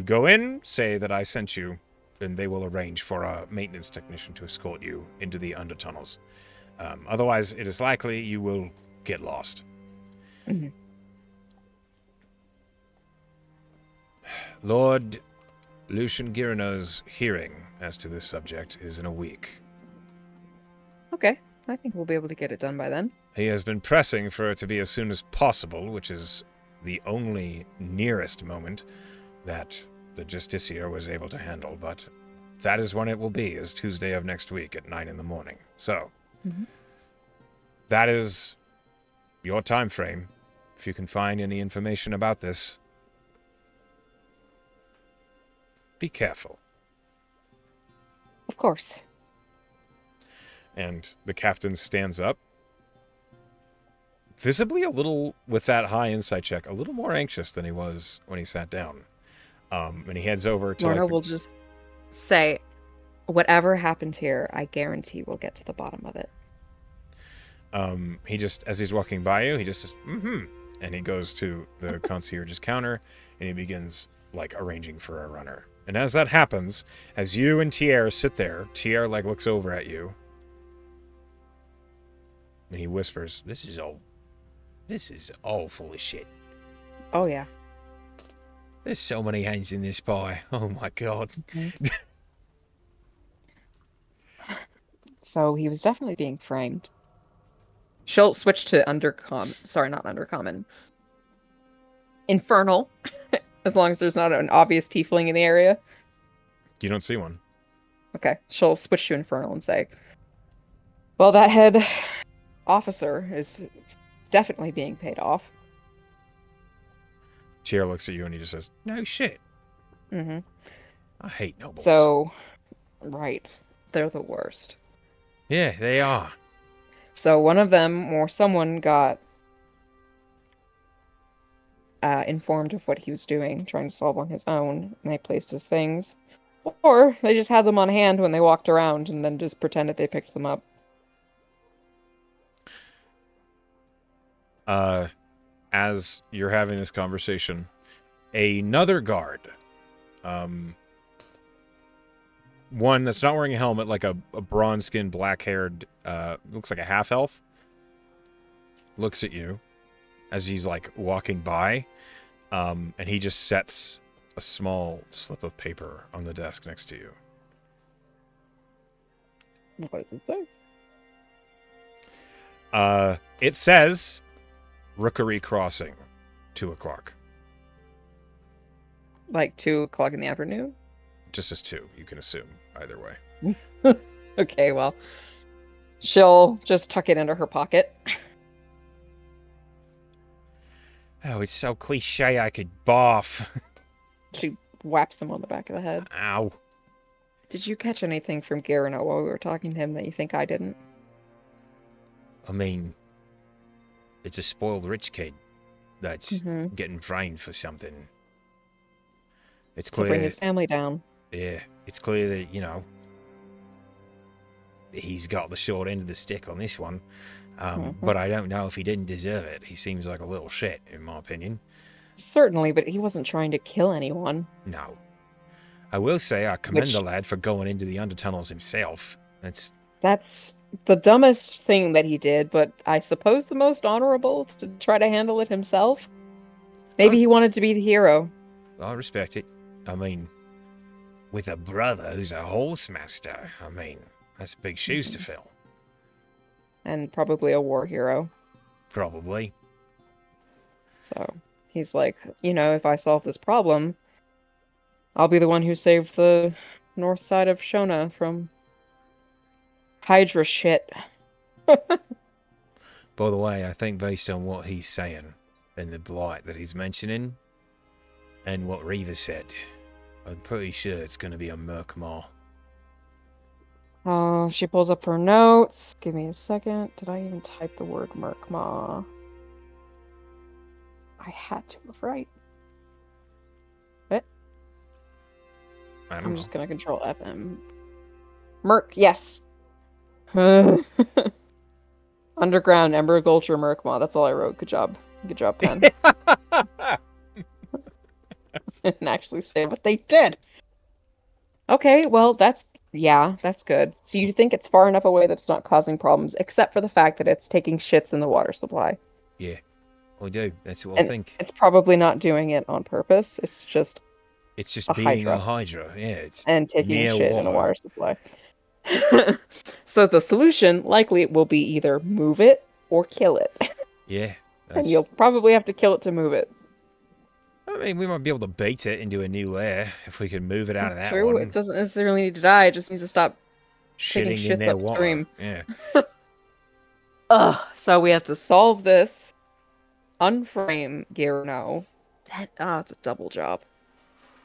go in, say that I sent you, and they will arrange for a maintenance technician to escort you into the undertunnels. Otherwise, it is likely you will get lost. Lord Lucian Girano's hearing as to this subject is in a week. Okay, I think we'll be able to get it done by then. He has been pressing for it to be as soon as possible, which is the only nearest moment that the Justiciar was able to handle, but that is when it will be, is Tuesday of next week at 9 in the morning. So, Mhm. that is your time frame. If you can find any information about this, be careful. Of course. And the captain stands up, visibly a little, with that high insight check, a little more anxious than he was when he sat down. And he heads over to Lorna will just say, whatever happened here, I guarantee we'll get to the bottom of it. He just, as he's walking by you, he just says, mm-hmm. And he goes to the concierge's counter and he begins, like, arranging for a runner. And as that happens, as you and Tier sit there, Tier, like, looks over at you. And he whispers, this is all full of shit. Oh, yeah. There's so many hands in this pie. Oh, my God. So he was definitely being framed. She'll switch to not undercommon. Infernal. As long as there's not an obvious tiefling in the area. You don't see one. Okay. She'll switch to infernal and say, well, that head officer is definitely being paid off. Tier looks at you and he just says, no shit. Mm-hmm. I hate nobles. So, right. They're the worst. Yeah, they are. So one of them, or someone, got informed of what he was doing, trying to solve on his own, and they placed his things. Or they just had them on hand when they walked around and then just pretended they picked them up. As you're having this conversation, another guard, one that's not wearing a helmet, like a bronze-skinned, black-haired, looks like a half-elf, looks at you as he's, like, walking by, and he just sets a small slip of paper on the desk next to you. What does it say? It says Rookery Crossing, 2 o'clock. Like 2 o'clock in the afternoon? Just as 2, you can assume, either way. Okay, well, she'll just tuck it into her pocket. Oh, it's so cliche I could barf. She whaps him on the back of the head. Ow. Did you catch anything from Garano while we were talking to him that you think I didn't? I mean, it's a spoiled rich kid that's getting framed for something. It's clear. To bring his family down. Yeah, it's clear that, you know, he's got the short end of the stick on this one. But I don't know if he didn't deserve it. He seems like a little shit, in my opinion. Certainly, but he wasn't trying to kill anyone. No. I will say I commend the lad for going into the undertunnels himself. That's the dumbest thing that he did, but I suppose the most honorable to try to handle it himself. Maybe he wanted to be the hero. I respect it. I mean, with a brother who's a horse master, I mean, that's big shoes to fill. And probably a war hero. Probably. So he's like, you know, if I solve this problem, I'll be the one who saved the north side of Shona from Hydra shit. By the way, I think based on what he's saying and the blight that he's mentioning and what Reva said, I'm pretty sure it's going to be a Merkmar. Oh, she pulls up her notes. Give me a second. Did I even type the word Merkmaw? I had to have, right? What? I'm just gonna control FM. Merc, yes. Underground, Ember Gulcher, Merkmaw. That's all I wrote. Good job. Good job, Pen. Didn't actually say what they did. Okay, well, that's good. So you think it's far enough away that it's not causing problems, except for the fact that it's taking shits in the water supply. Yeah, I do. That's what I think. It's probably not doing it on purpose. It's just being a Hydra. Yeah, it's and taking shit water. In the water supply. So the solution likely will be either move it or kill it. Yeah. And you'll probably have to kill it to move it. I mean, we might be able to bait it into a new lair if we can move it out of It's that true. It one. doesn't necessarily need to die. It just needs to stop taking Shitting in shits their water. upstream. Yeah. Ugh. So we have to solve this, unframe Gyarno. It's a double job.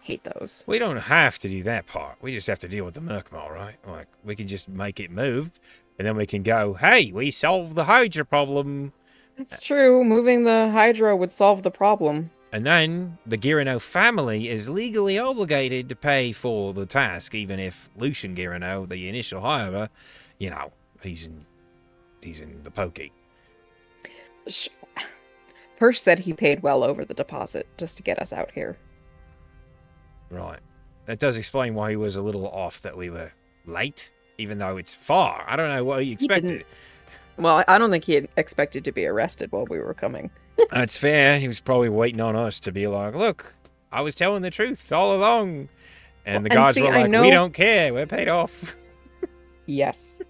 Hate those. We don't have to do that part. We just have to deal with the Merkmaw, right? Like, we can just make it move, and then we can go, hey, we solved the Hydra problem. It's true. Moving the Hydra would solve the problem. And then the Girano family is legally obligated to pay for the task, even if Lucian Girano, the initial hirer, you know, he's in the pokey. Persh said he paid well over the deposit just to get us out here. Right. That does explain why he was a little off that we were late, even though it's far. I don't know what he expected. Well, I don't think he had expected to be arrested while we were coming. That's fair. He was probably waiting on us to be like, look, I was telling the truth all along. And the guards were like, we don't care. We're paid off. Yes.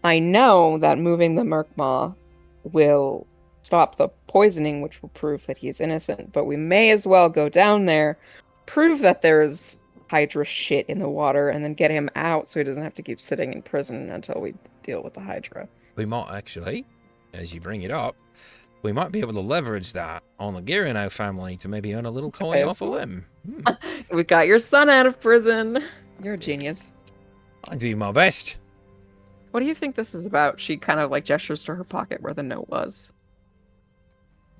I know that moving the Merkmaw will stop the poisoning, which will prove that he's innocent. But we may as well go down there, prove that there's Hydra shit in the water, and then get him out so he doesn't have to keep sitting in prison until we deal with the Hydra. We might actually, as you bring it up, we might be able to leverage that on the Girano family to maybe earn a little coin off of them. We got your son out of prison. You're a genius. I do my best. What do you think this is about? She kind of like gestures to her pocket where the note was.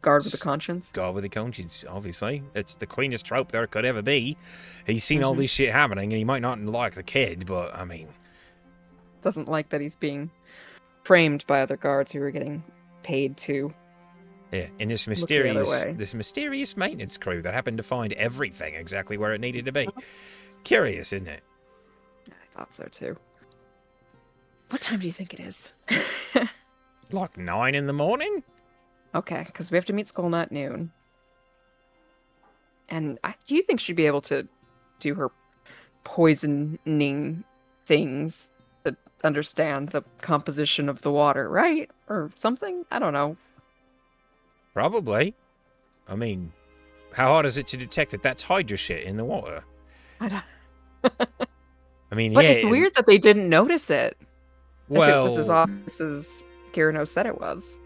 Guard with the conscience. Guard with the conscience, obviously. It's the cleanest trope there could ever be. He's seen all this shit happening, and he might not like the kid, but, I mean... Doesn't like that he's being framed by other guards who are getting paid to... Yeah, in this mysterious maintenance crew that happened to find everything exactly where it needed to be. Curious, isn't it? I thought so, too. What time do you think it is? Like 9 in the morning? Okay, because we have to meet Skullnut at noon. And do you think she'd be able to do her poisoning things to understand the composition of the water, right? Or something? I don't know. Probably. I mean, how hard is it to detect that that's Hydra shit in the water? I don't... I mean, but yeah. It's weird that they didn't notice it. Well, if it was as obvious as Girano said it was.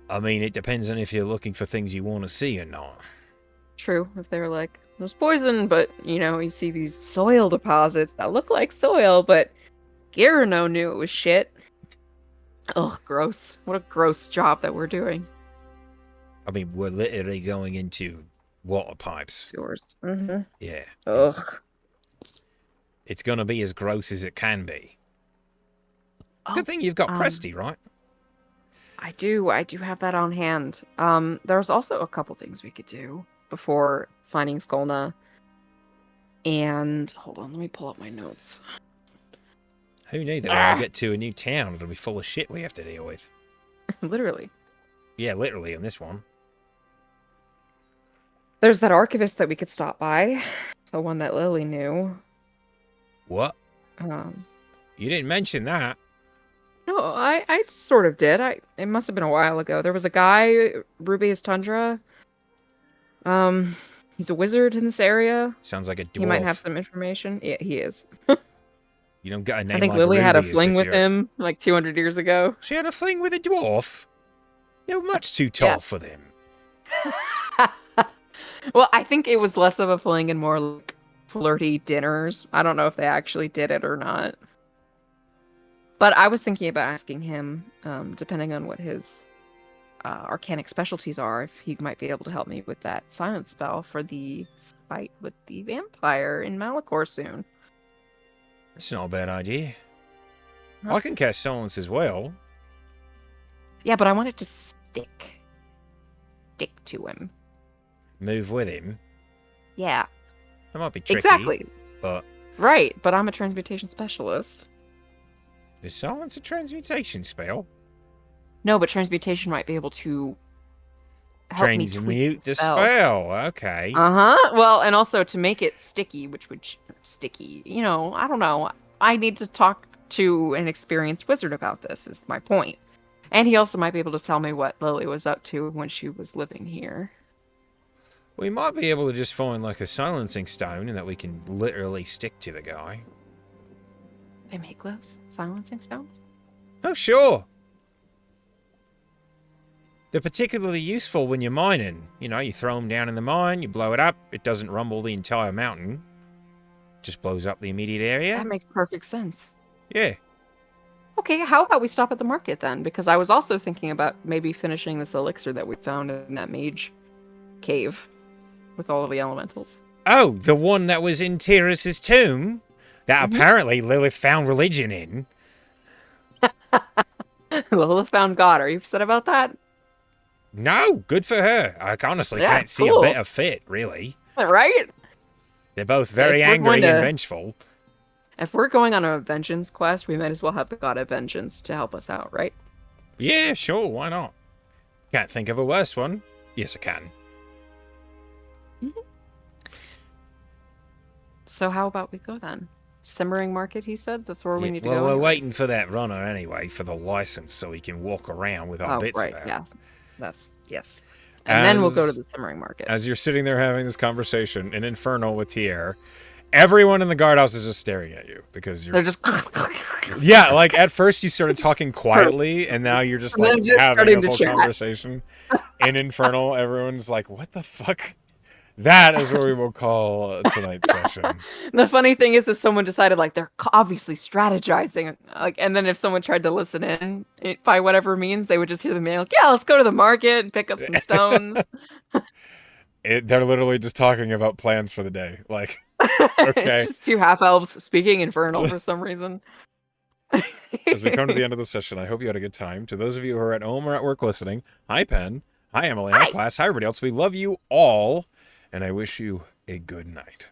I mean, it depends on if you're looking for things you want to see or not. True. If they were like, there's poison, but, you see these soil deposits that look like soil, but Girano knew it was shit. Ugh, gross. What a gross job that we're doing. I mean, we're literally going into water pipes. Sewers. Mm-hmm. Yeah. Ugh. It's going to be as gross as it can be. Good thing you've got Presty, right? I do have that on hand. There's also a couple things we could do before finding Skolna. And hold on, let me pull up my notes. Who knew that when we get to a new town, it'll be full of shit we have to deal with. Literally. Yeah, literally in this one. There's that archivist that we could stop by. The one that Lily knew. What? You didn't mention that. No, I sort of did. It must have been a while ago. There was a guy, Rubius Tundra. He's a wizard in this area. Sounds like a dwarf. He might have some information. Yeah, he is. You don't get a name I think like Lily had a Rubius fling with him like 200 years ago. She had a fling with a dwarf? You're much too tall for them. Well, I think it was less of a fling and more like flirty dinners. I don't know if they actually did it or not. But I was thinking about asking him, depending on what his arcanic specialties are, if he might be able to help me with that silence spell for the fight with the vampire in Malachor soon. That's not a bad idea. I can cast silence as well. Yeah, but I want it to stick to him. Move with him. Yeah. That might be tricky. Exactly. But right, but I'm a transmutation specialist. Is silence a transmutation spell? No, but transmutation might be able to help me transmute the spell. Okay. Well, and also to make it sticky, sticky. I don't know. I need to talk to an experienced wizard about this. Is my point. And he also might be able to tell me what Lily was up to when she was living here. We might be able to just find like a silencing stone and that we can literally stick to the guy. They make those silencing stones? Oh, sure. They're particularly useful when you're mining. You know, you throw them down in the mine, you blow it up, it doesn't rumble the entire mountain. Just blows up the immediate area. That makes perfect sense. Yeah. Okay, how about we stop at the market then? Because I was also thinking about maybe finishing this elixir that we found in that mage cave with all of the elementals. Oh, the one that was in Tyrus's tomb that apparently Lilith found religion in. Lilith found God. Are you upset about that? No, good for her. I honestly Yeah, can't see a cool. better fit, really. Right? They're both very If we're angry going to- and vengeful. If we're going on a vengeance quest, we might as well have the God of Vengeance to help us out, right? Yeah, sure, why not? Can't think of a worse one. Yes, I can. So how about we go then? Simmering Market, he said? That's where we need to well, go. we're anyways. waiting for that runner anyway, for the license, so he can walk around with our bits right, about. yeah. That's, yes. And then we'll go to the Simmering Market. As you're sitting there having this conversation in Infernal with Tier, everyone in the guardhouse is just staring at you because you're... They're just... Yeah, like at first you started talking quietly, and now you're just And then like just having starting a to full chat. conversation. In Infernal, everyone's like, what the fuck? That is what we will call tonight's session. The funny thing is, if someone decided, like, they're obviously strategizing, like, and then if someone tried to listen in, by whatever means, they would just hear the man, like, yeah, let's go to the market and pick up some stones. They're literally just talking about plans for the day. Like, okay. It's just two half-elves speaking Infernal for some reason. As we come to the end of the session, I hope you had a good time. To those of you who are at home or at work listening, hi, Pen. Hi, Emily. Hi, class. Hi, everybody else. We love you all, and I wish you a good night.